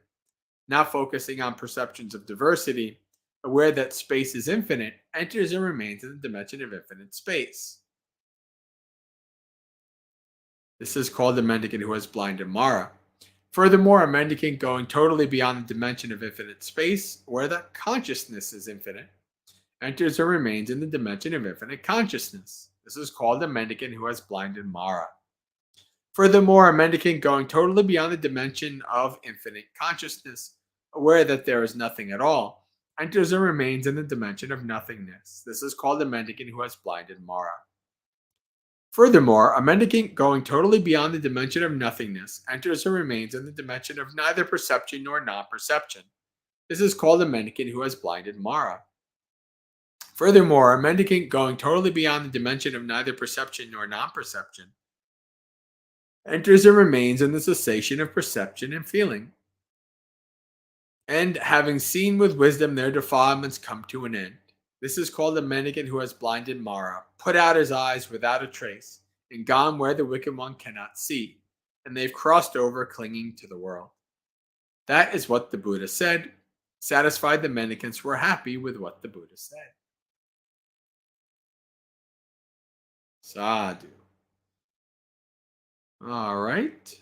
not focusing on perceptions of diversity, aware that space is infinite, enters and remains in the dimension of infinite space. This is called the mendicant who has blinded Mara. Furthermore, a mendicant going totally beyond the dimension of infinite space, where the consciousness is infinite, enters or remains in the dimension of infinite consciousness. This is called a mendicant who has blinded Mara. Furthermore, a mendicant going totally beyond the dimension of infinite consciousness, aware that there is nothing at all, enters or remains in the dimension of nothingness. This is called a mendicant who has blinded Mara. Furthermore, a mendicant going totally beyond the dimension of nothingness enters or remains in the dimension of neither perception nor non-perception. This is called a mendicant who has blinded Mara. Furthermore, a mendicant going totally beyond the dimension of neither perception nor non-perception enters and remains in the cessation of perception and feeling. And having seen with wisdom their defilements come to an end. This is called a mendicant who has blinded Mara, put out his eyes without a trace, and gone where the wicked one cannot see, and they've crossed over clinging to the world. That is what the Buddha said. Satisfied, the mendicants were happy with what the Buddha said. Sadhu. All right.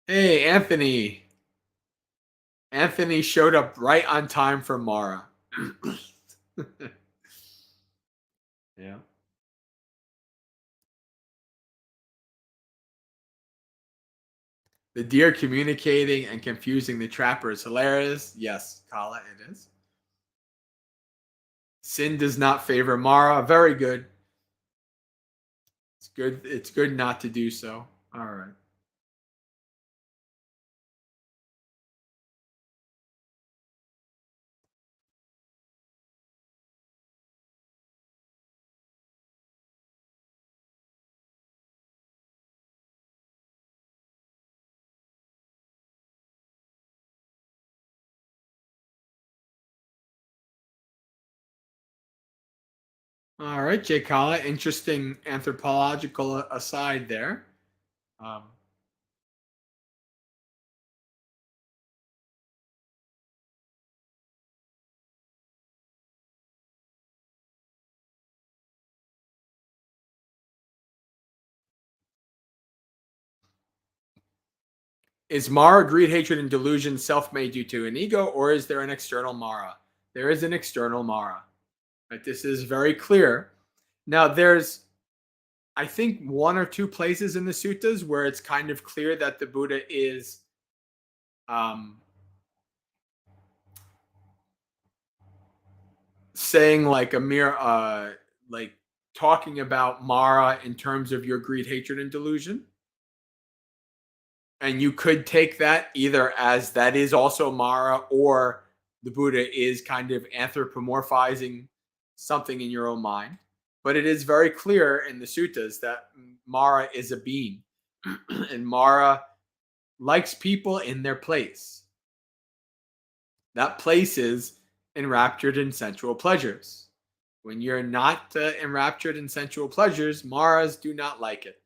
Hey, Anthony. Anthony showed up right on time for Mara. Yeah. The deer communicating and confusing the trapper is hilarious. Yes, Kala, it is. Sin does not favor Mara. Very good. It's good. It's good not to do so. All right. All right, Jay Kala. Interesting anthropological aside there. Um, Is Mara, greed, hatred, and delusion self-made due to an ego, or is there an external Mara? There is an external Mara. Right? This is very clear. Now, there's, I think, one or two places in the suttas where it's kind of clear that the Buddha is saying like a mere, like talking about Mara in terms of your greed, hatred, and delusion. And you could take that either as that is also Mara, or the Buddha is kind of anthropomorphizing something in your own mind. But it is very clear in the suttas that Mara is a being, and Mara likes people in their place. That place is enraptured in sensual pleasures. When you're not enraptured in sensual pleasures, Maras do not like it.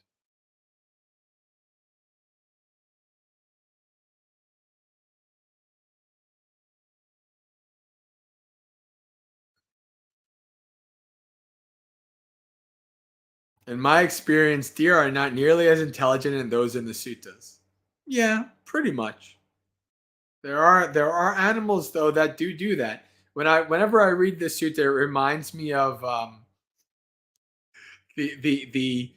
In my experience, deer are not nearly as intelligent as those in the suttas. Yeah, pretty much. There are animals though that do that. Whenever I read this sutta, it reminds me of the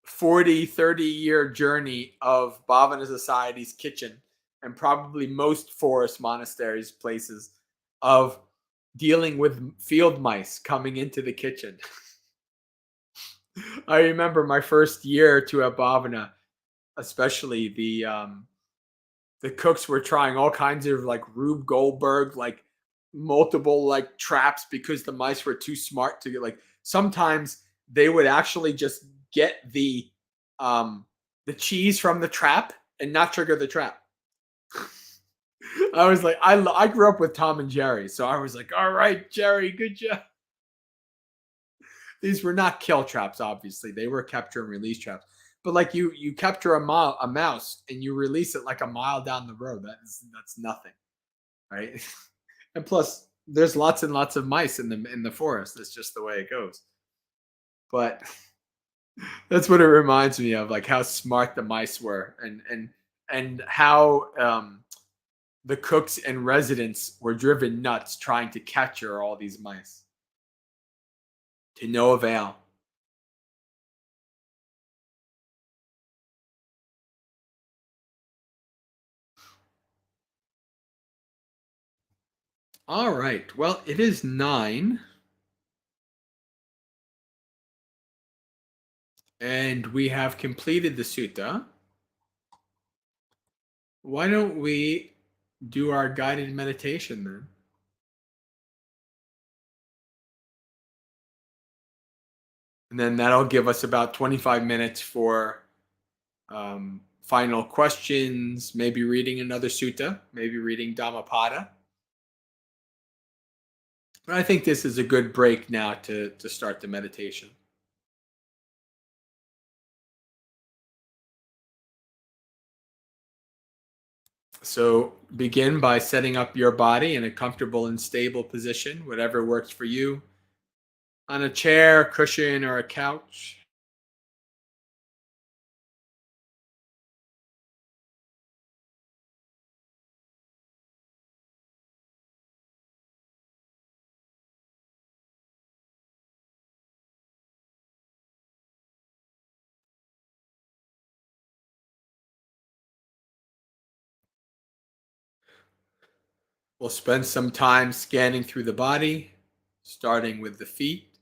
40-30 year journey of Bhavana Society's kitchen, and probably most forest monasteries places, of dealing with field mice coming into the kitchen. I remember my first year or two at Bhavana, especially the cooks were trying all kinds of like Rube Goldberg, like multiple like traps, because the mice were too smart to get, like, sometimes they would actually just get the cheese from the trap and not trigger the trap. I was like, I grew up with Tom and Jerry, so I was like, all right, Jerry, good job. These were not kill traps, obviously. They were capture and release traps. But like you capture a mouse and you release it like a mile down the road. That's nothing, right? And plus, there's lots and lots of mice in the forest. That's just the way it goes. But That's what it reminds me of, like how smart the mice were, and how the cooks and residents were driven nuts trying to capture all these mice to no avail. All right. Well, it is 9, and we have completed the sutta. Why don't we do our guided meditation then? And then that'll give us about 25 minutes for final questions, maybe reading another sutta, maybe reading Dhammapada. But I think this is a good break now to start the meditation. So begin by setting up your body in a comfortable and stable position, whatever works for you, on a chair, cushion, or a couch. We'll spend some time scanning through the body, starting with the feet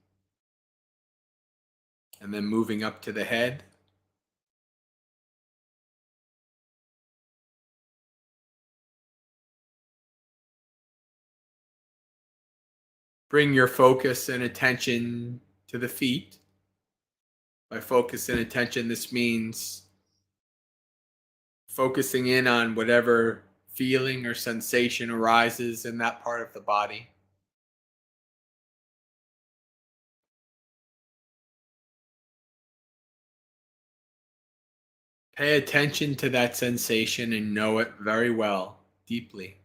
and then moving up to the head. Bring your focus and attention to the feet. By focus and attention, this means focusing in on whatever feeling or sensation arises in that part of the body. Pay attention to that sensation and know it very well, deeply.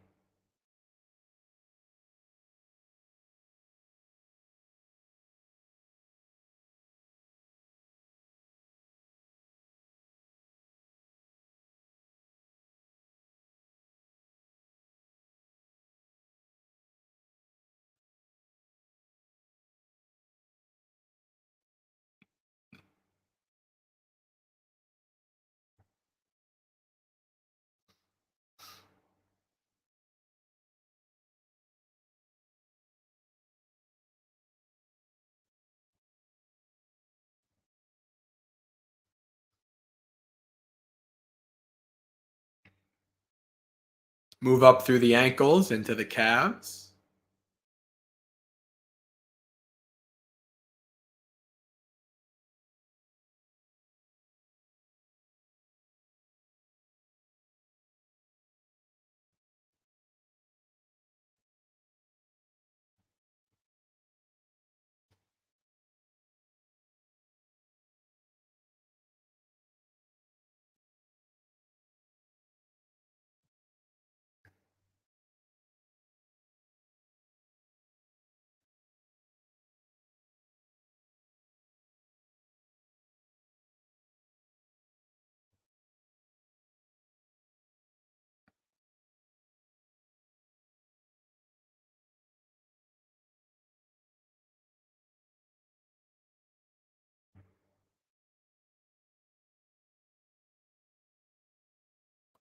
Move up through the ankles into the calves.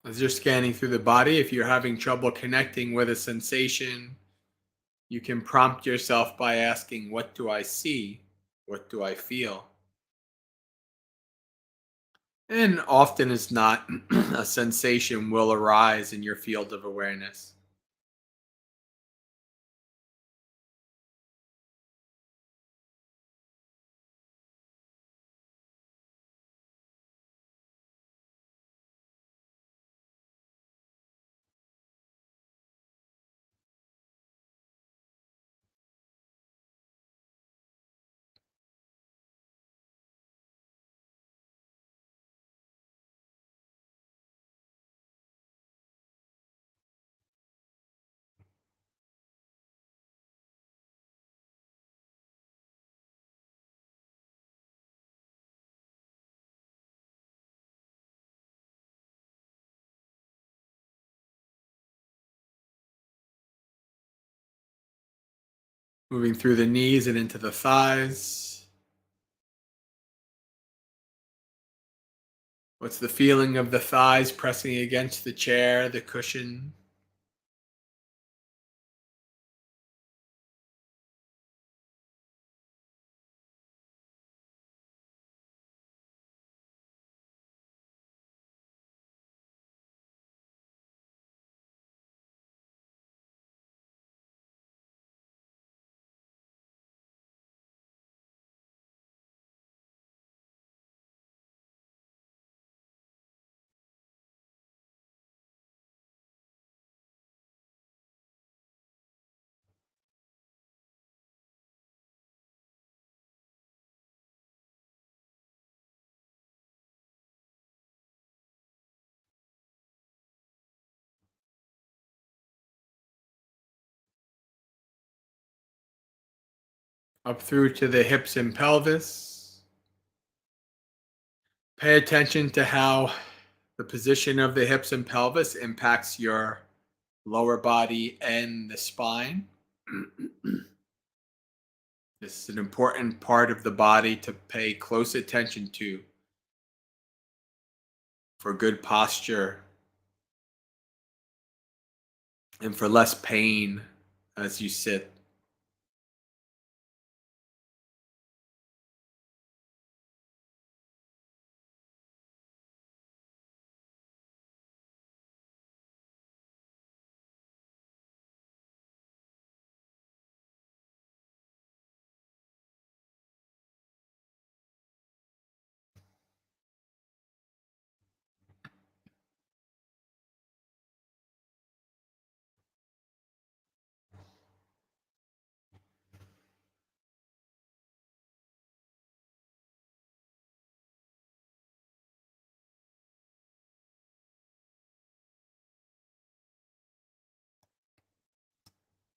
As you're scanning through the body, if you're having trouble connecting with a sensation, you can prompt yourself by asking, what do I see? What do I feel? And often as not, a sensation will arise in your field of awareness. Moving through the knees and into the thighs. What's the feeling of the thighs pressing against the chair, the cushion? Up through to the hips and pelvis. Pay attention to how the position of the hips and pelvis impacts your lower body and the spine. This is an important part of the body to pay close attention to for good posture and for less pain as you sit.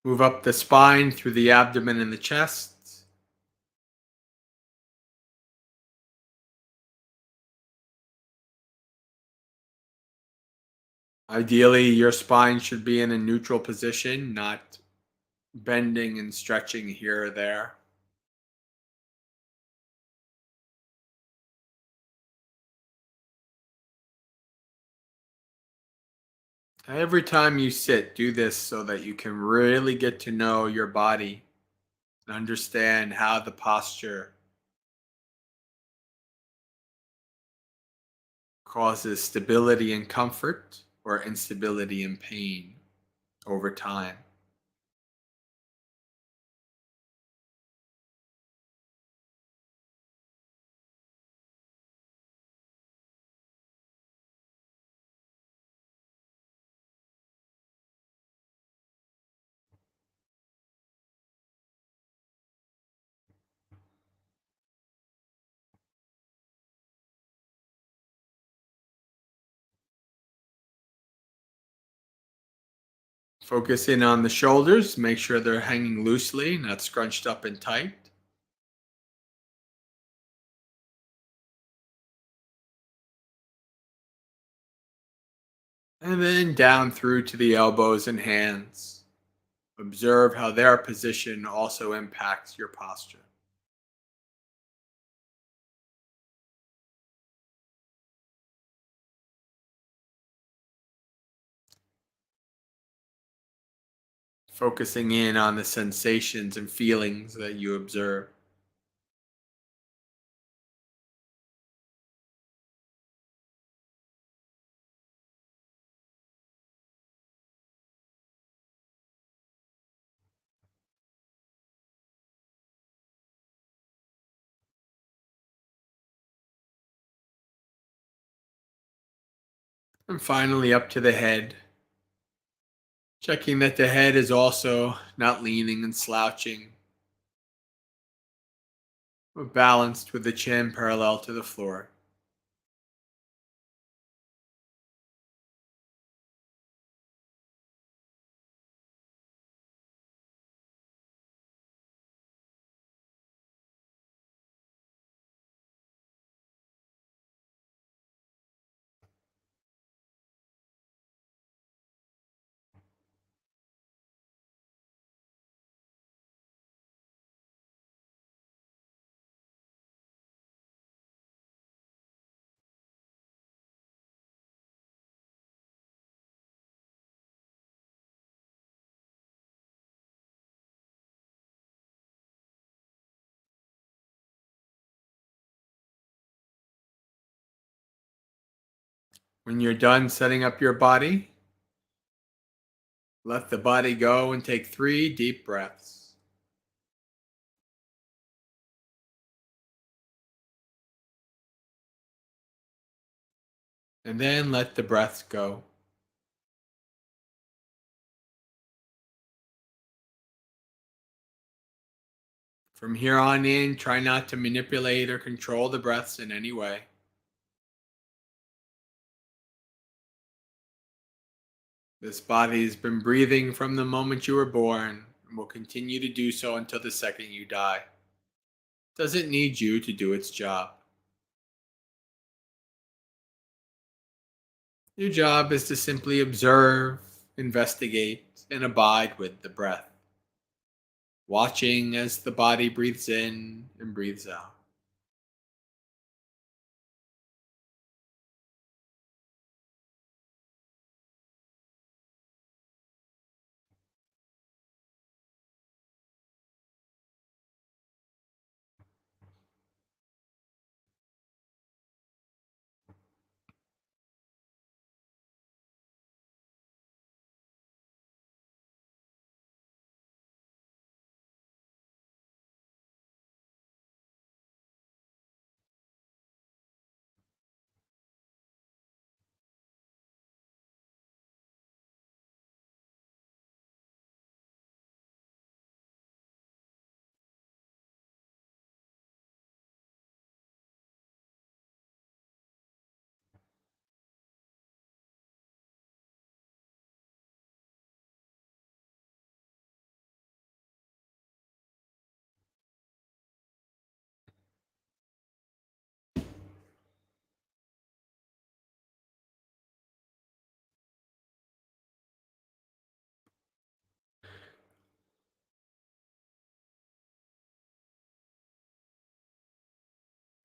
Move up the spine through the abdomen and the chest. Ideally, your spine should be in a neutral position, not bending and stretching here or there. Every time you sit, do this so that you can really get to know your body and understand how the posture causes stability and comfort or instability and pain over time. Focus in on the shoulders, make sure they're hanging loosely, not scrunched up and tight. And then down through to the elbows and hands. Observe how their position also impacts your posture. Focusing in on the sensations and feelings that you observe. And finally, up to the head. Checking that the head is also not leaning and slouching, but balanced with the chin parallel to the floor. When you're done setting up your body, let the body go and take 3 deep breaths. And then let the breaths go. From here on in, try not to manipulate or control the breaths in any way. This body has been breathing from the moment you were born and will continue to do so until the second you die. It doesn't need you to do its job. Your job is to simply observe, investigate, and abide with the breath, watching as the body breathes in and breathes out.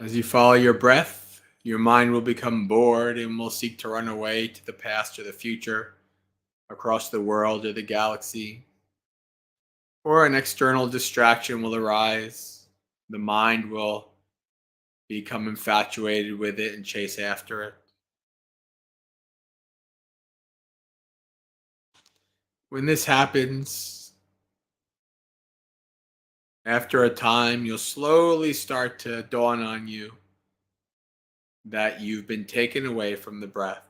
As you follow your breath, your mind will become bored and will seek to run away to the past or the future, across the world or the galaxy, or an external distraction will arise. The mind will become infatuated with it and chase after it. When this happens, after a time, you'll slowly start to dawn on you that you've been taken away from the breath.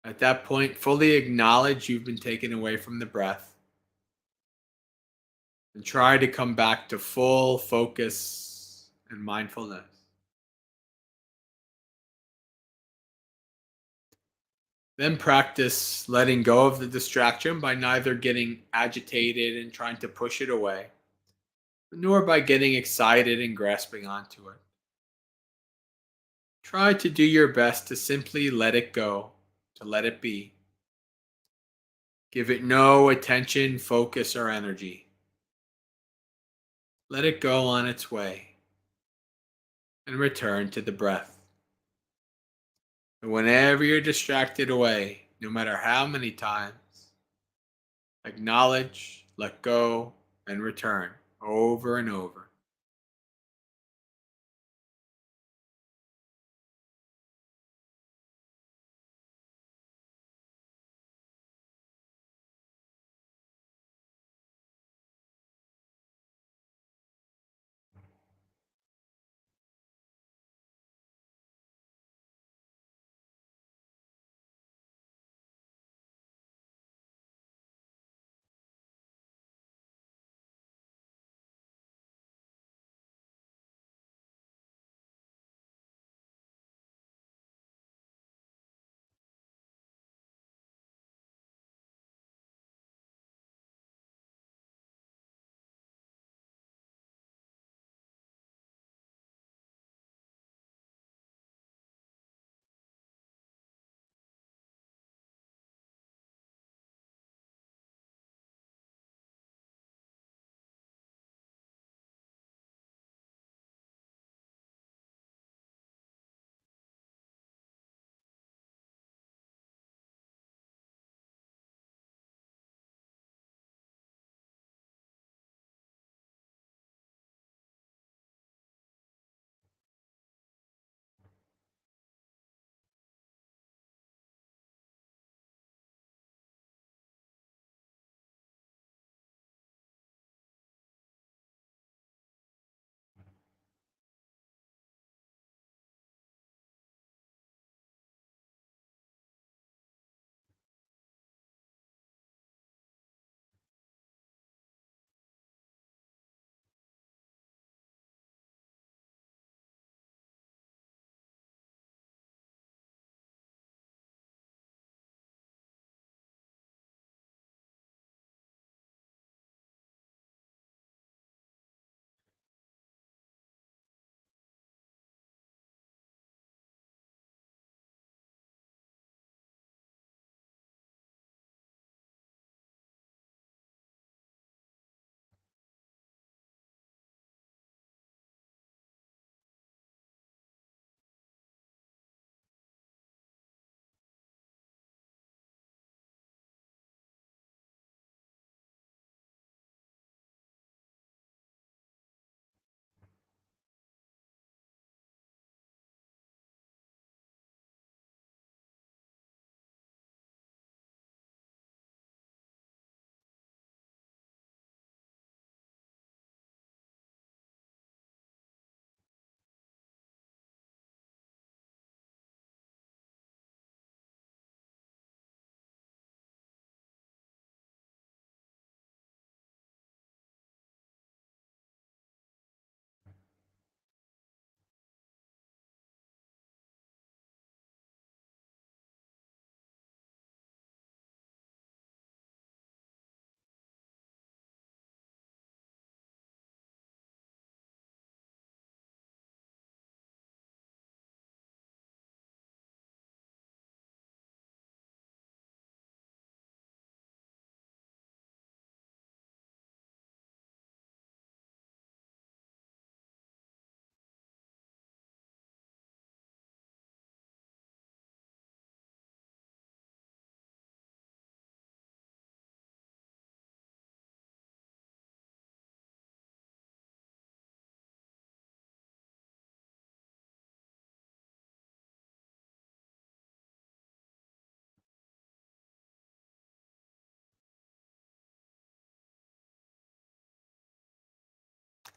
At that point, fully acknowledge you've been taken away from the breath and try to come back to full focus and mindfulness. Then practice letting go of the distraction by neither getting agitated and trying to push it away, nor by getting excited and grasping onto it. Try to do your best to simply let it go, to let it be. Give it no attention, focus, or energy. Let it go on its way and return to the breath. And whenever you're distracted away, no matter how many times, acknowledge, let go, and return over and over.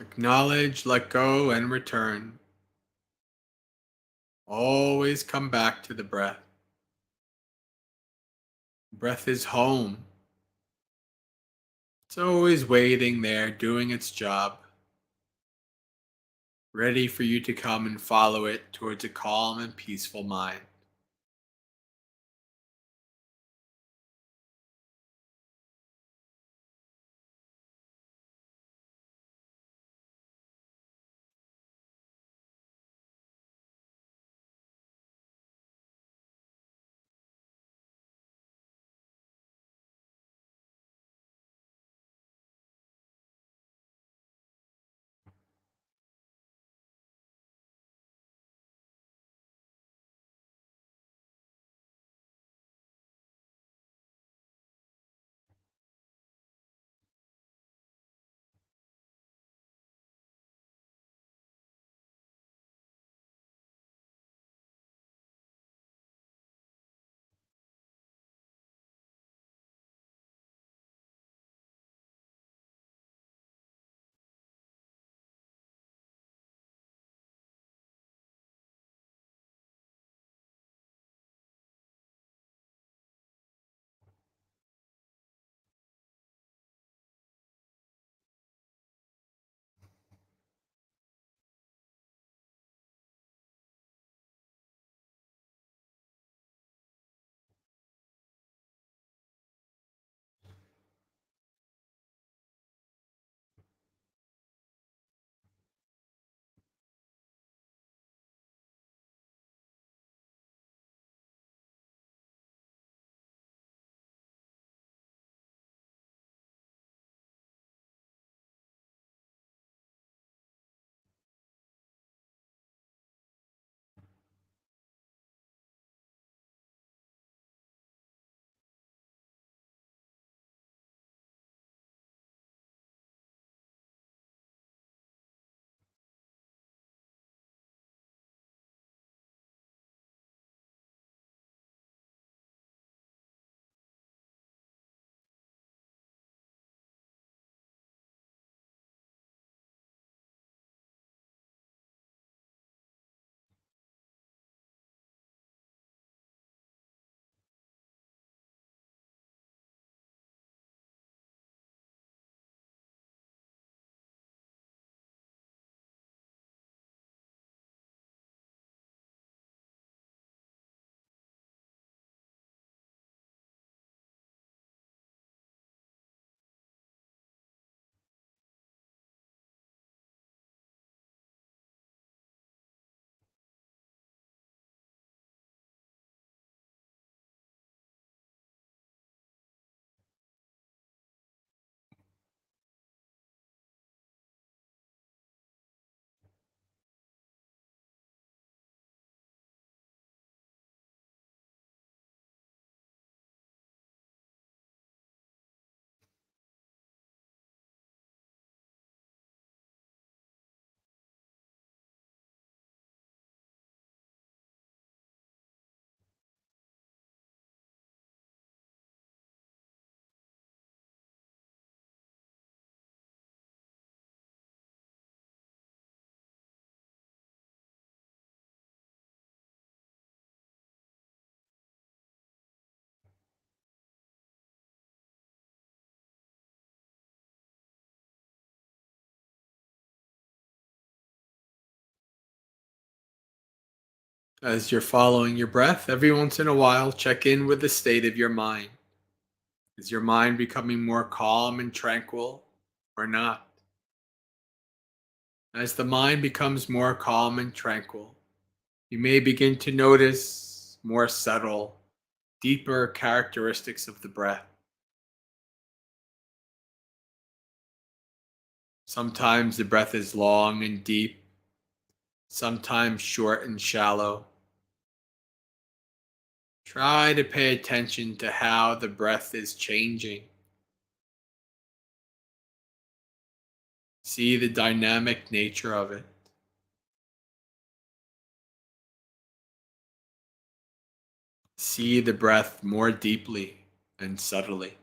Acknowledge, let go, and return. Always come back to the breath. Breath is home. It's always waiting there, doing its job, ready for you to come and follow it towards a calm and peaceful mind. As you're following your breath, every once in a while, check in with the state of your mind. Is your mind becoming more calm and tranquil or not? As the mind becomes more calm and tranquil, you may begin to notice more subtle, deeper characteristics of the breath. Sometimes the breath is long and deep, sometimes short and shallow. Try to pay attention to how the breath is changing. See the dynamic nature of it. See the breath more deeply and subtly.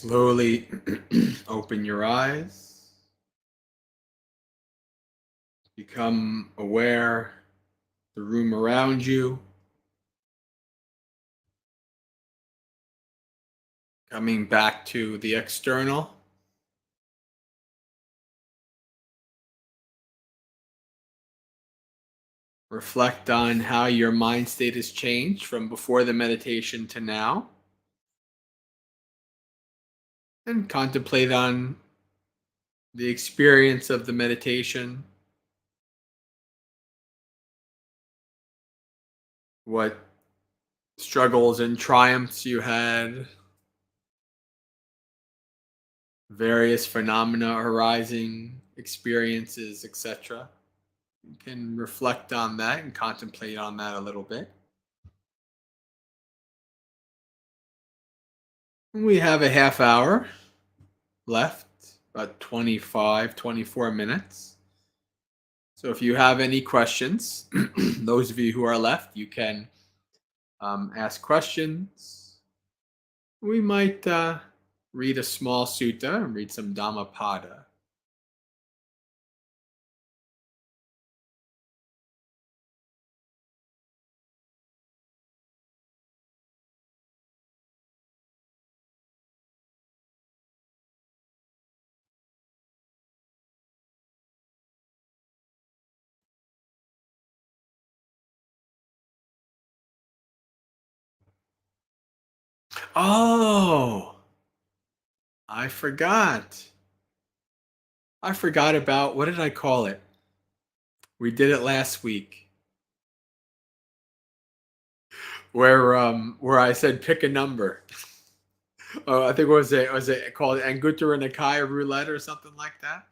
Slowly open your eyes. Become aware of the room around you. Coming back to the external. Reflect on how your mind state has changed from before the meditation to now. And contemplate on the experience of the meditation. What struggles and triumphs you had. Various phenomena arising, experiences, etc. You can reflect on that and contemplate on that a little bit. We have a half hour left, about 25, 24 minutes. So if you have any questions, those of you who are left, you can ask questions. We might read a small sutta and read some Dhammapada. Oh, I forgot. I forgot about, what did I call it? We did it last week. Where I said pick a number. Oh, I think was it called Anguttara Nikaya Roulette or something like that?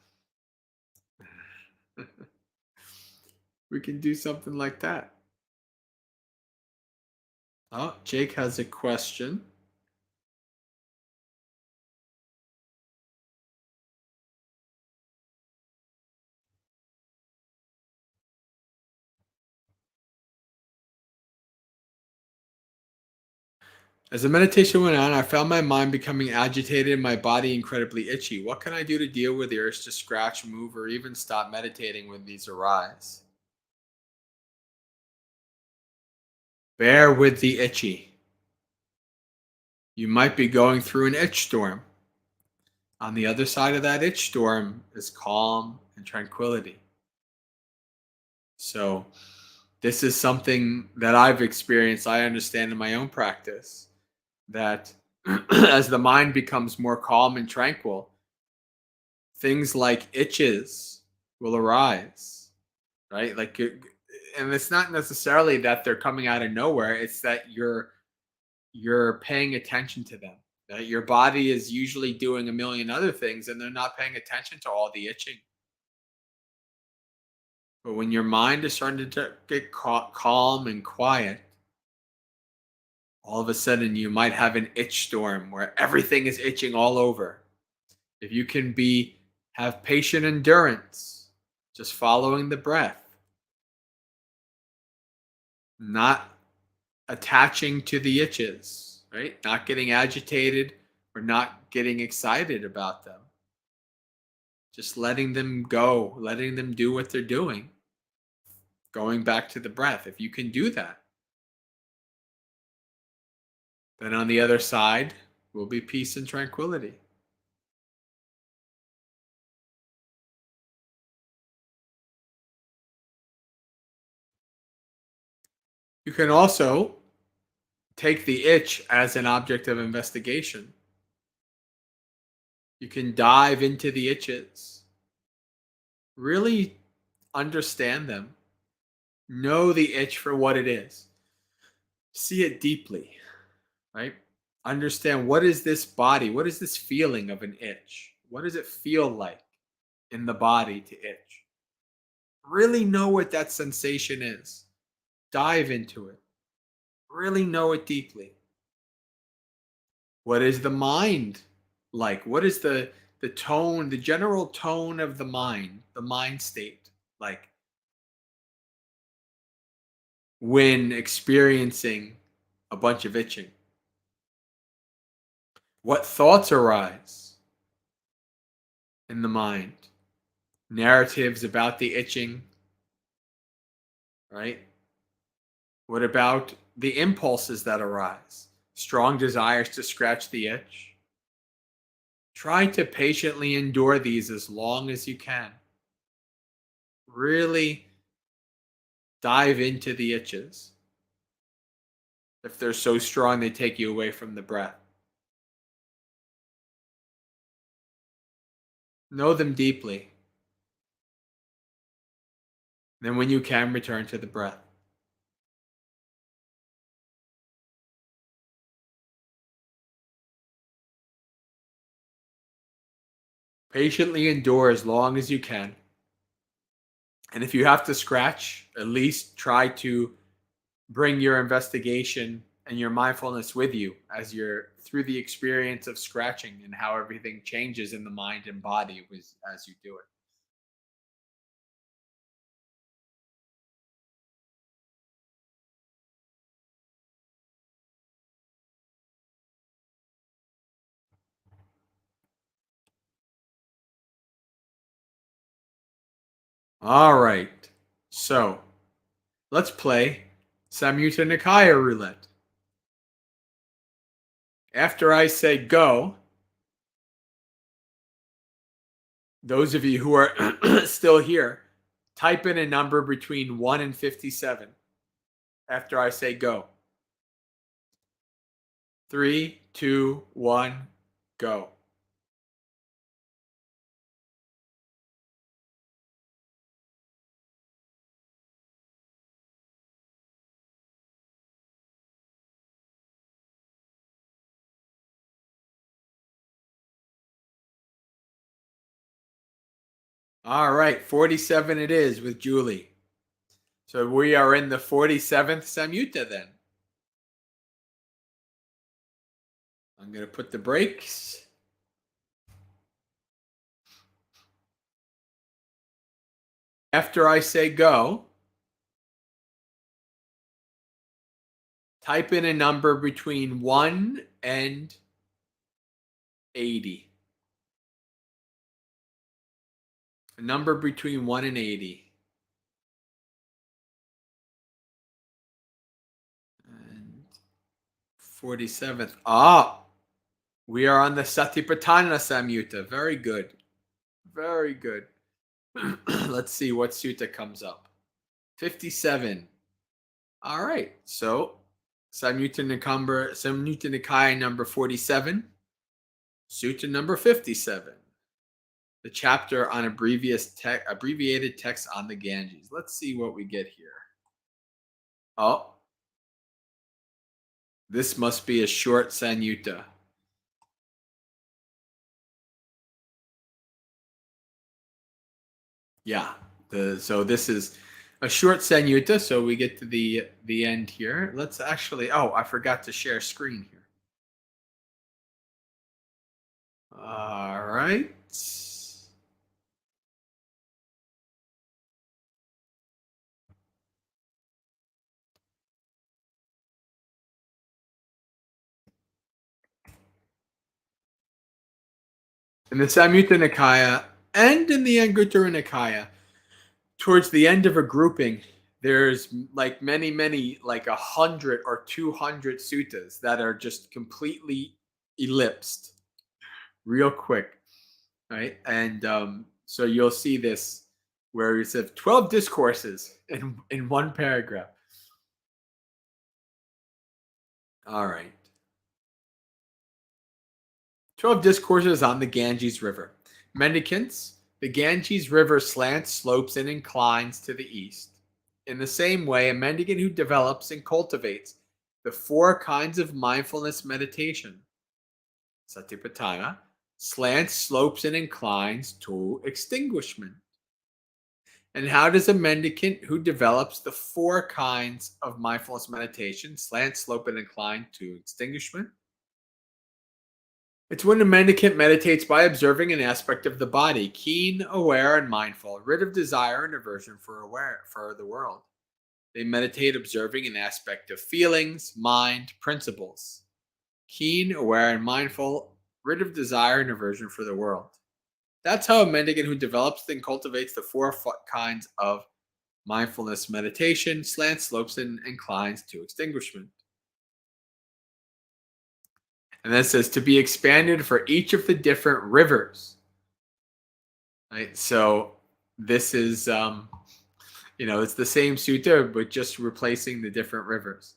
We can do something like that. Oh, Jake has a question. As the meditation went on, I found my mind becoming agitated and my body incredibly itchy. What can I do to deal with the urge to scratch, move, or even stop meditating when these arise? Bear with the itchy. You might be going through an itch storm. On the other side of that itch storm is calm and tranquility. So, this is something that I've experienced, I understand in my own practice, that as the mind becomes more calm and tranquil, things like itches will arise, right? And it's not necessarily that they're coming out of nowhere, it's that you're paying attention to them. That your body is usually doing a million other things and they're not paying attention to all the itching. But when your mind is starting to get calm and quiet, all of a sudden you might have an itch storm where everything is itching all over. If you can have patient endurance, just following the breath, not attaching to the itches, right? Not getting agitated or not getting excited about them. Just letting them go, letting them do what they're doing. Going back to the breath. If you can do that, then on the other side will be peace and tranquility. You can also take the itch as an object of investigation. You can dive into the itches, really understand them, know the itch for what it is, see it deeply, right? Understand, what is this body? What is this feeling of an itch? What does it feel like in the body to itch? Really know what that sensation is. Dive into it. Really know it deeply. What is the mind like? What is the tone, the general tone of the mind state like when experiencing a bunch of itching? What thoughts arise in the mind? Narratives about the itching, right? What about the impulses that arise? Strong desires to scratch the itch. Try to patiently endure these as long as you can. Really dive into the itches. If they're so strong, they take you away from the breath. Know them deeply. Then, when you can, return to the breath. Patiently endure as long as you can. And if you have to scratch, at least try to bring your investigation and your mindfulness with you as you're through the experience of scratching and how everything changes in the mind and body as you do it. All right. So let's play Samyutta Nikaya roulette. After I say go, those of you who are still here, type in a number between 1 and 57 after I say go. 3, 2, 1, go. All right, 47 it is with Julie. So we are in the 47th Samyutta then. I'm going to put the brakes. After I say go, type in a number between 1 and 80. A number between 1 and 80. And 47th. Ah, we are on the Satipatthana Samyutta. Very good. Very good. Let's see what sutta comes up. 57. All right. So Samyutta Nikaya number 47. Sutta number 57. The chapter on abbreviated text on the Ganges. Let's see what we get here. Oh, this must be a short Samyutta. Yeah. So this is a short Samyutta. So we get to the end here. Let's actually. Oh, I forgot to share screen here. All right. In the Samyutta Nikaya and in the Anguttara Nikaya, towards the end of a grouping, there's like many, like 100 or 200 suttas that are just completely ellipsed real quick, right? And so you'll see this where it's 12 discourses in one paragraph. All right. 12 discourses on the Ganges River. Mendicants, the Ganges River slants, slopes, and inclines to the east. In the same way, a mendicant who develops and cultivates the 4 kinds of mindfulness meditation, Satipatthana, slants, slopes, and inclines to extinguishment. And how does a mendicant who develops the 4 kinds of mindfulness meditation, slant, slope, and incline to extinguishment? It's when a mendicant meditates by observing an aspect of the body, keen, aware, and mindful, rid of desire and aversion for the world. They meditate observing an aspect of feelings, mind, principles. keen, aware, and mindful, rid of desire and aversion for the world. That's how a mendicant who develops and cultivates the four kinds of mindfulness meditation slants, slopes, and inclines to extinguishment. And then it says to be expanded for each of the different rivers. Right. So this is it's the same sutta, but just replacing the different rivers.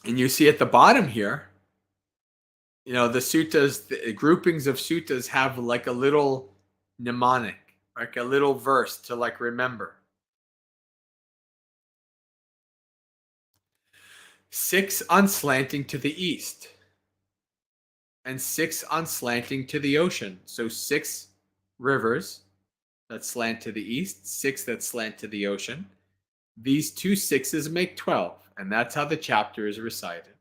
And you see at the bottom here, the suttas, the groupings of suttas have like a little mnemonic, like a little verse to like remember. 6 on slanting to the east, and 6 on slanting to the ocean. So 6 rivers that slant to the east, 6 that slant to the ocean. These 2 6s make 12, and that's how the chapter is recited.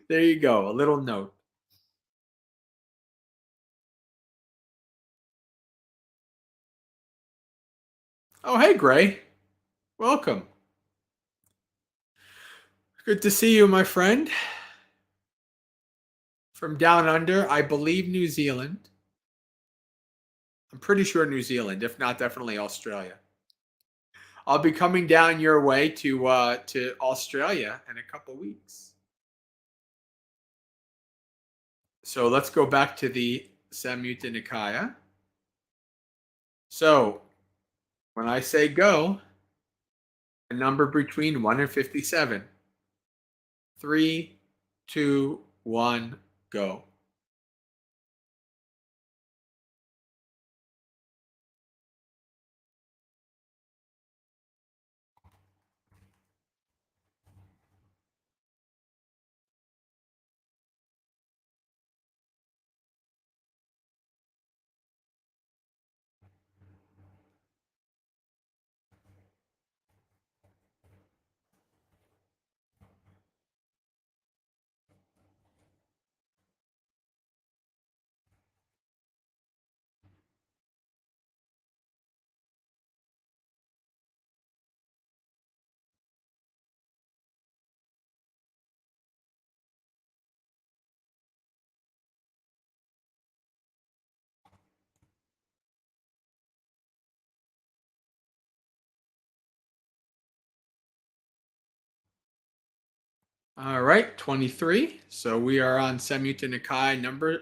There you go, a little note. Oh, hey, Gray. Welcome. Good to see you, my friend. From down under, I believe New Zealand. I'm pretty sure New Zealand, if not, definitely Australia. I'll be coming down your way to Australia in a couple weeks. So let's go back to the Samyutta Nikaya. So when I say go, a number between 1 and 57. 3, 2, 1, go. All right, 23. So we are on Samyutta Nikaya number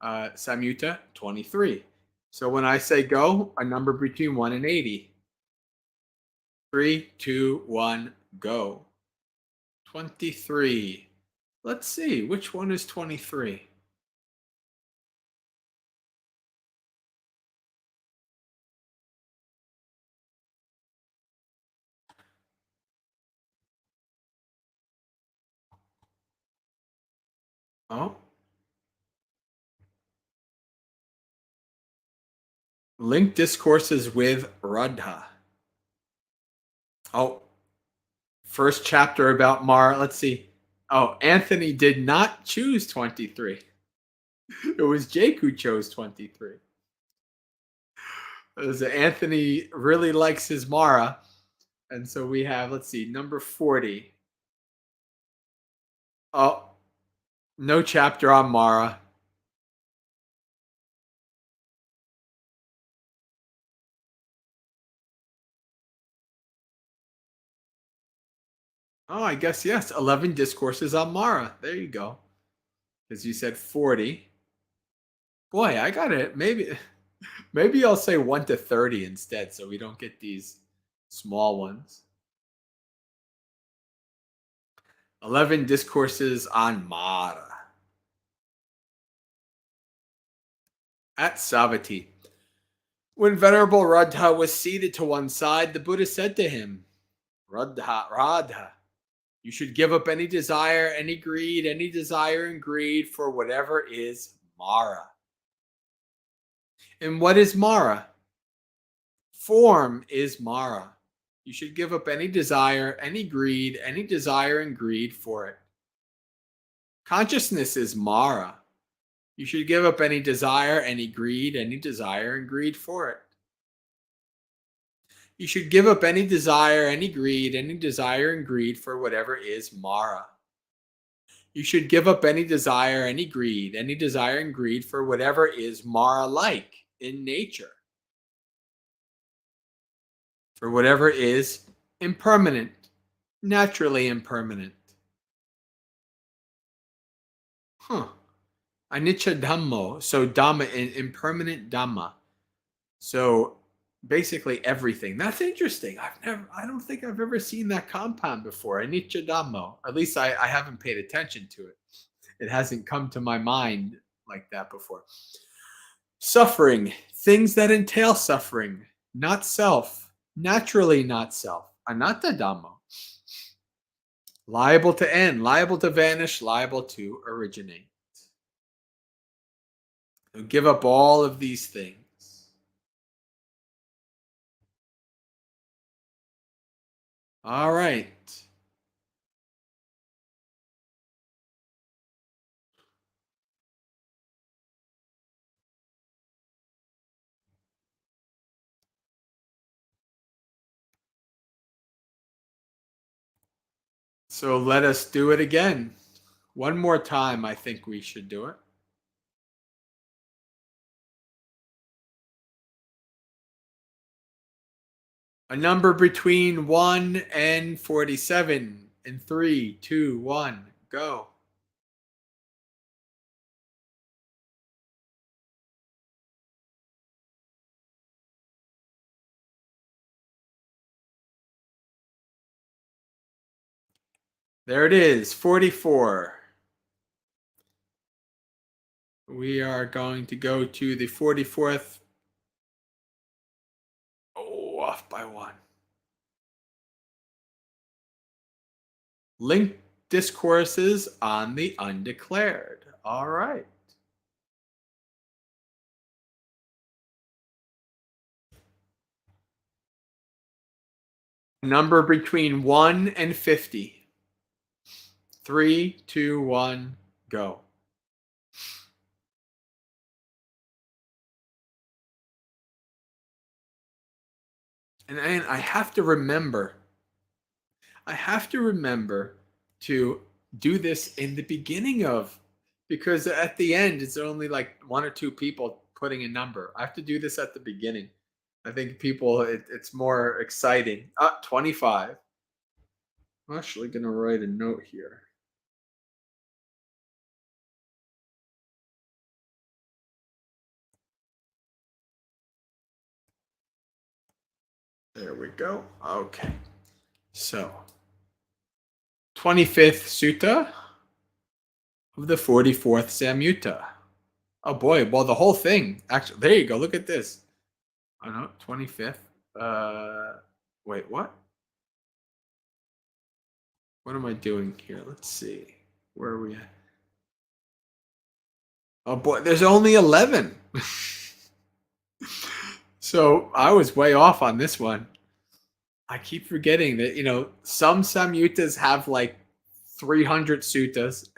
Samyutta 23. So when I say go, a number between 1 and 80. 3, 2, 1, go. 23. Let's see, which one is 23? Oh, link discourses with Radha. Oh, first chapter about Mara. Let's see. Oh, Anthony did not choose 23. It was Jake who chose 23. As Anthony really likes his Mara. And so we have, let's see, number 40. Oh, no chapter on Mara. Oh, I guess, yes. 11 discourses on Mara. There you go. Because you said 40. Boy, I got it. Maybe I'll say 1 to 30 instead so we don't get these small ones. 11 discourses on Mara. At Savatthi. When Venerable Radha was seated to one side, the Buddha said to him, Radha, you should give up any desire, any greed, any desire and greed for whatever is Mara. And what is Mara? Form is Mara. You should give up any desire, any greed, any desire and greed for it. Consciousness is Mara. You should give up any desire, any greed, any desire and greed for it. You should give up any desire, any greed, any desire and greed for whatever is Mara. You should give up any desire, any greed, any desire and greed for whatever is Mara like in nature, for whatever is impermanent, naturally impermanent. Anicca Dhammo, so Dhamma, impermanent Dhamma. So basically everything. That's interesting. I don't think I've ever seen that compound before. Anicca Dhammo. At least I haven't paid attention to it. It hasn't come to my mind like that before. Suffering, things that entail suffering, not self, naturally not self. Anatta Dhammo. Liable to end, liable to vanish, liable to originate. So give up all of these things. All right. So let us do it again. One more time, I think we should do it. A number between 1 and 47. In 3, 2, 1, go. There it is, 44. We are going to go to the 44th. Oh, off by 1. Linked discourses on the undeclared. All right. Number between 1 and 50. 3, 2, 1, go. And I have to remember to do this in the beginning of, because at the end it's only like 1 or 2 people putting a number. I have to do this at the beginning. I think people, it's more exciting. 25. I'm actually going to write a note here. There we go. Okay. So, 25th Sutta of the 44th Samyutta. Oh boy, well, the whole thing. Actually, there you go. Look at this. Oh no, 25th. Wait, what? What am I doing here? Let's see. Where are we at? Oh boy, there's only 11. So I was way off on this one. I keep forgetting that, some samyuttas have like 300 suttas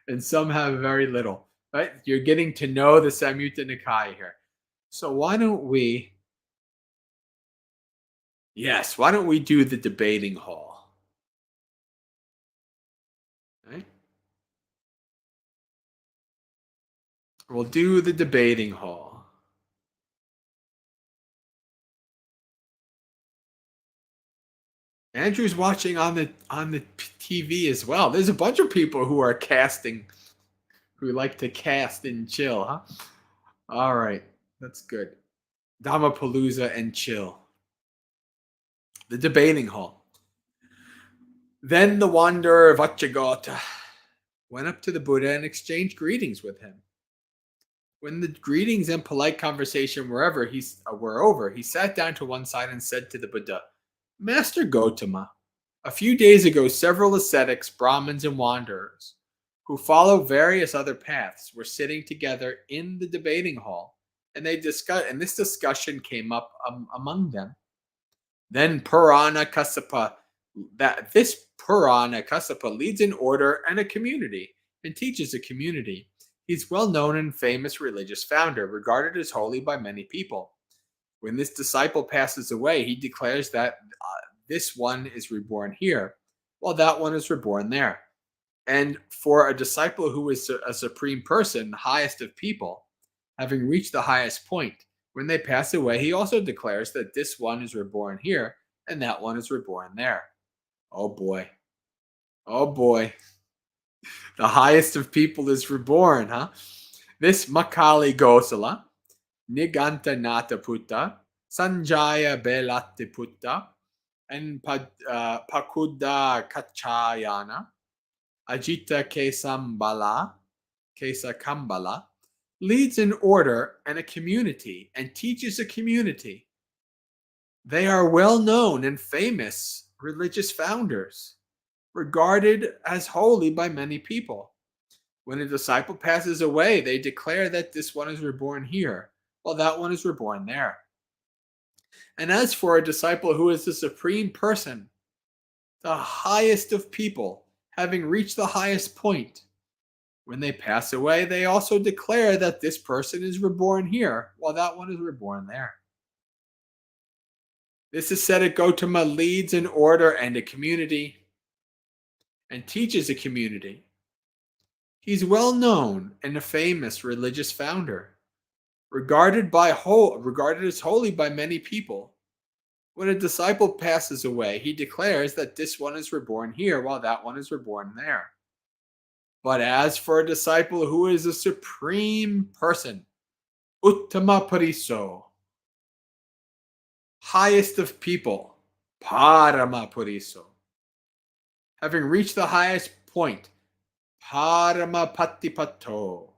and some have very little, right? You're getting to know the Samyutta Nikaya here. So why don't we do the debating hall? Right? We'll do the debating hall. Andrew's watching on the TV as well. There's a bunch of people who are casting, who like to cast and chill, huh? All right, that's good. Dhammapalooza and chill. The debating hall. Then the wanderer Vajragota went up to the Buddha and exchanged greetings with him. When the greetings and polite conversation were over, he sat down to one side and said to the Buddha, Master Gotama, a few days ago, several ascetics, Brahmins, and wanderers who follow various other paths were sitting together in the debating hall, and this discussion came up among them. Then Purana Kassapa leads an order and a community and teaches a community. He's well known and famous religious founder, regarded as holy by many people. When this disciple passes away, he declares that this one is reborn here, while that one is reborn there. And for a disciple who is a supreme person, the highest of people, having reached the highest point, when they pass away, he also declares that this one is reborn here and that one is reborn there. Oh boy. Oh boy. The highest of people is reborn, huh? This Makali Gosala, Niganta Nata Putta, Sanjaya Belatti Putta, and Pakuda Kachayana, Ajita Kesa Kambala, leads an order and a community and teaches a community. They are well known and famous religious founders, regarded as holy by many people. When a disciple passes away, they declare that this one is reborn here, while that one is reborn there. And as for a disciple who is the supreme person, the highest of people, having reached the highest point, when they pass away, they also declare that this person is reborn here, while that one is reborn there. This is said at Gautama leads an order and a community and teaches a community. He's well known and a famous religious founder, regarded as holy by many people. When a disciple passes away, he declares that this one is reborn here, while that one is reborn there. But as for a disciple who is a supreme person, Uttama Pariso, highest of people, Parama Pariso, having reached the highest point, Parama Patipato.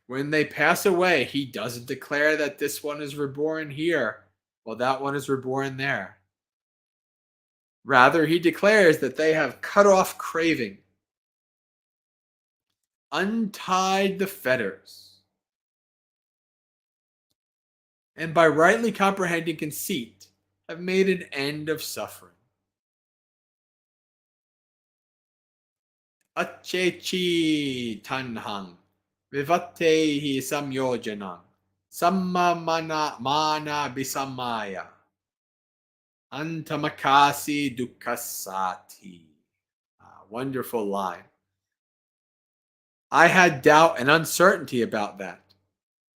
When they pass away, he doesn't declare that this one is reborn here, while that one is reborn there. Rather, he declares that they have cut off craving, untied the fetters, and by rightly comprehending conceit, have made an end of suffering. Acchechi tanhang, vivatehi samyojanang, samma mana bisamaya, antamakasi dukkasati. Wonderful line. I had doubt and uncertainty about that.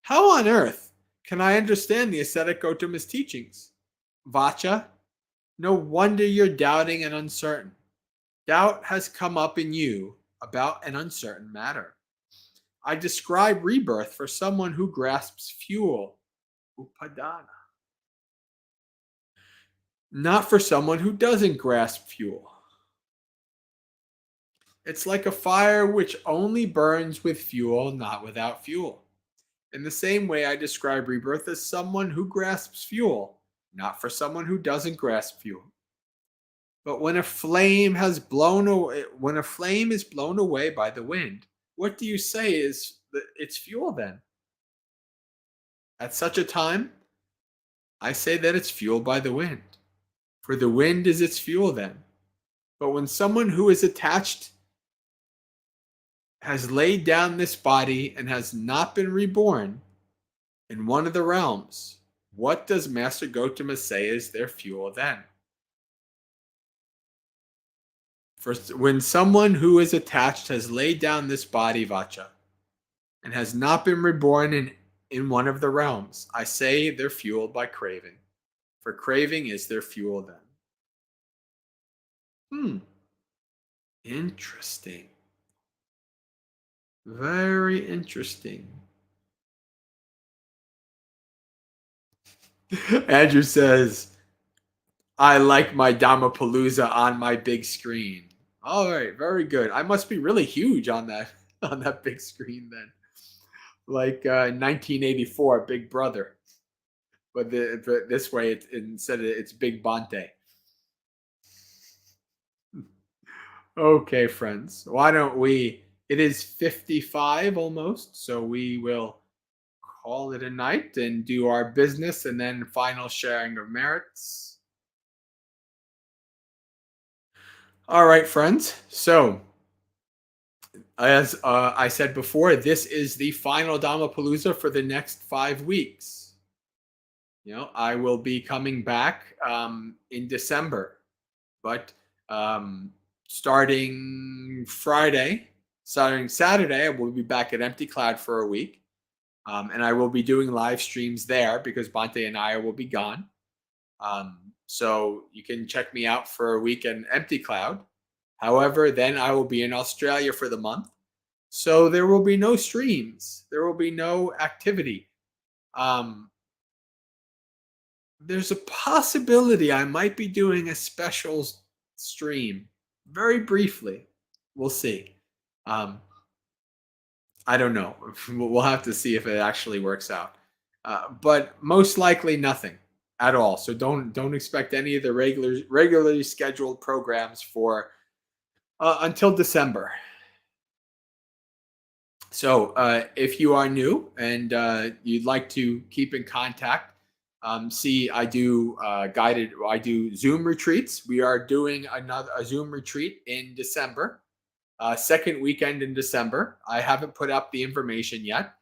How on earth can I understand the ascetic Gautama's teachings? Vacha, no wonder you're doubting and uncertain. Doubt has come up in you about an uncertain matter. I describe rebirth for someone who grasps fuel, upadana, not for someone who doesn't grasp fuel. It's like a fire which only burns with fuel, not without fuel. In the same way, I describe rebirth as someone who grasps fuel, not for someone who doesn't grasp fuel. But when a flame is blown away by the wind, what do you say is its fuel then? At such a time, I say that it's fueled by the wind, for the wind is its fuel then. But when someone who is attached has laid down this body and has not been reborn in one of the realms, what does Master Gautama say is their fuel then? First, when someone who is attached has laid down this body, Vacha, and has not been reborn in one of the realms, I say they're fueled by craving, for craving is their fuel then. Interesting. Very interesting. Andrew says, I like my Dhammapalooza on my big screen. All right, very good. I must be really huge on that big screen then. Like 1984 Big Brother. But this way, instead of it's Big Bante. Okay, friends. Why don't we... It is 55 almost, so we will call it a night and do our business and then final sharing of merits. All right, friends. So, as I said before, this is the final Dhammapalooza for the next 5 weeks. I will be coming back in December, but starting Saturday, I will be back at Empty Cloud for a week. And I will be doing live streams there because Bante and I will be gone. So you can check me out for a week in Empty Cloud. However, then I will be in Australia for the month. So there will be no streams. There will be no activity. There's a possibility I might be doing a special stream very briefly. We'll see. I don't know. We'll have to see if it actually works out. But most likely nothing at all. So don't expect any of the regularly scheduled programs for until December. So if you are new and you'd like to keep in contact, I do Zoom retreats. We are doing a Zoom retreat in December, second weekend in December. I haven't put up the information yet,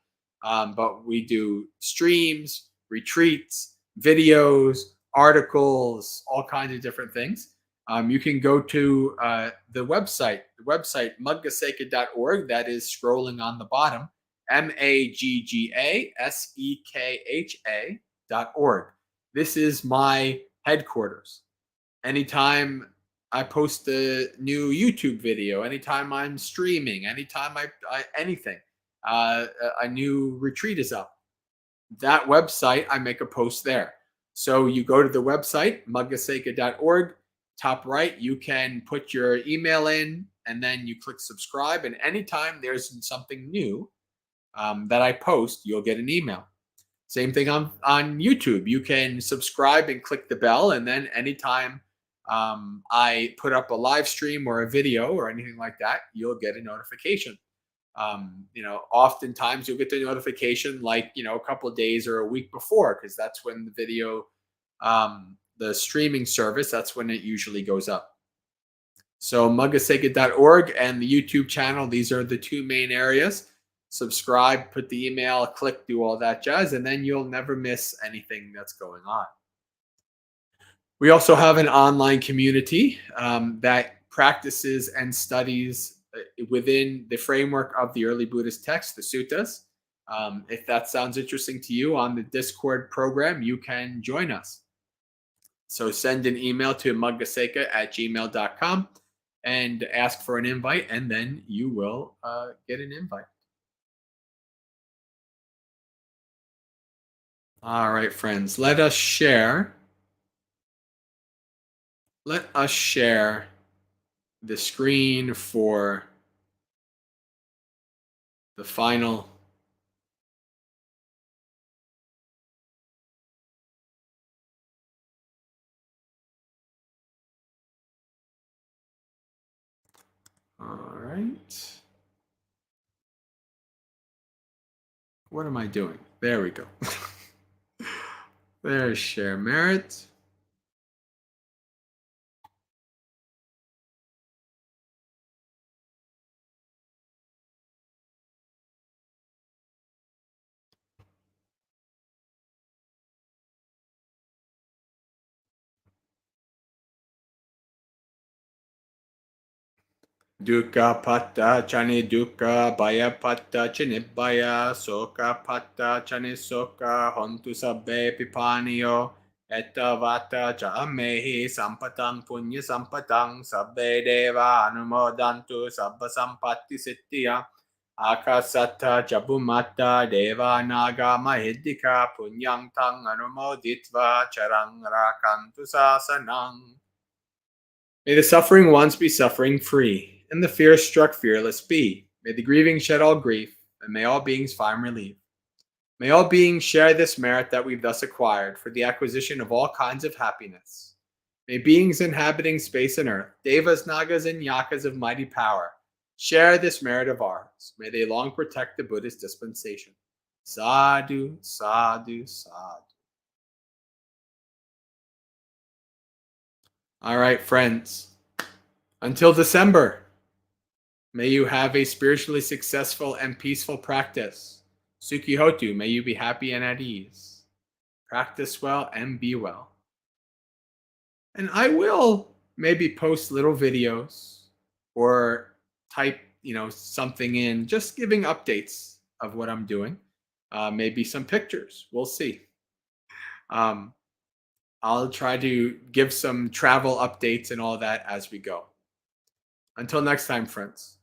but we do streams, retreats, videos, articles, all kinds of different things. You can go to the website Maggasekha.org. That is scrolling on the bottom, Maggasekha.org. This is my headquarters. Anytime I post a new YouTube video, anytime I'm streaming, anytime anything, a new retreat is up. That website, I make a post there. So you go to the website, Maggasekha.org. Top right, you can put your email in and then you click subscribe. And anytime there's something new that I post, you'll get an email. Same thing on YouTube. You can subscribe and click the bell. And then anytime I put up a live stream or a video or anything like that, you'll get a notification. Oftentimes you'll get the notification like, a couple of days or a week before, because that's when the video, the streaming service, that's when it usually goes up. So Maggasekha.org and the YouTube channel, these are the two main areas. Subscribe, put the email, click, do all that jazz, and then you'll never miss anything that's going on. We also have an online community that practices and studies within the framework of the early Buddhist texts, the suttas. If that sounds interesting to you, on the Discord program, you can join us. So send an email to maggasekha@gmail.com and ask for an invite, and then you will get an invite. All right, friends, let us share the screen for the final all right. What am I doing? There we go. There's share merit. Dukkha patta chani dukkha, bhaya patta chani bhaya, soka patta chani soka, hontu sabbe pipaniyo, etta vata cha ammehi sampatang punya sampatang, sabbe deva anumodantu sabba sampatti sittiya, akasatta jabumata deva naga mahiddika punyang tang anumoditva charang rakantu sasanang. May the suffering ones be suffering free, and the fear-struck fearless be. May the grieving shed all grief, and may all beings find relief. May all beings share this merit that we've thus acquired for the acquisition of all kinds of happiness. May beings inhabiting space and earth, devas, nagas, and yakas of mighty power, share this merit of ours. May they long protect the Buddhist dispensation. Sadhu, sadhu, sadhu. All right, friends. Until December, may you have a spiritually successful and peaceful practice. Sukhi Hotu, may you be happy and at ease. Practice well and be well. And I will maybe post little videos or type, something in, just giving updates of what I'm doing. Maybe some pictures. We'll see. Um, I'll try to give some travel updates and all that as we go. Until next time, friends.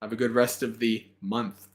Have a good rest of the month.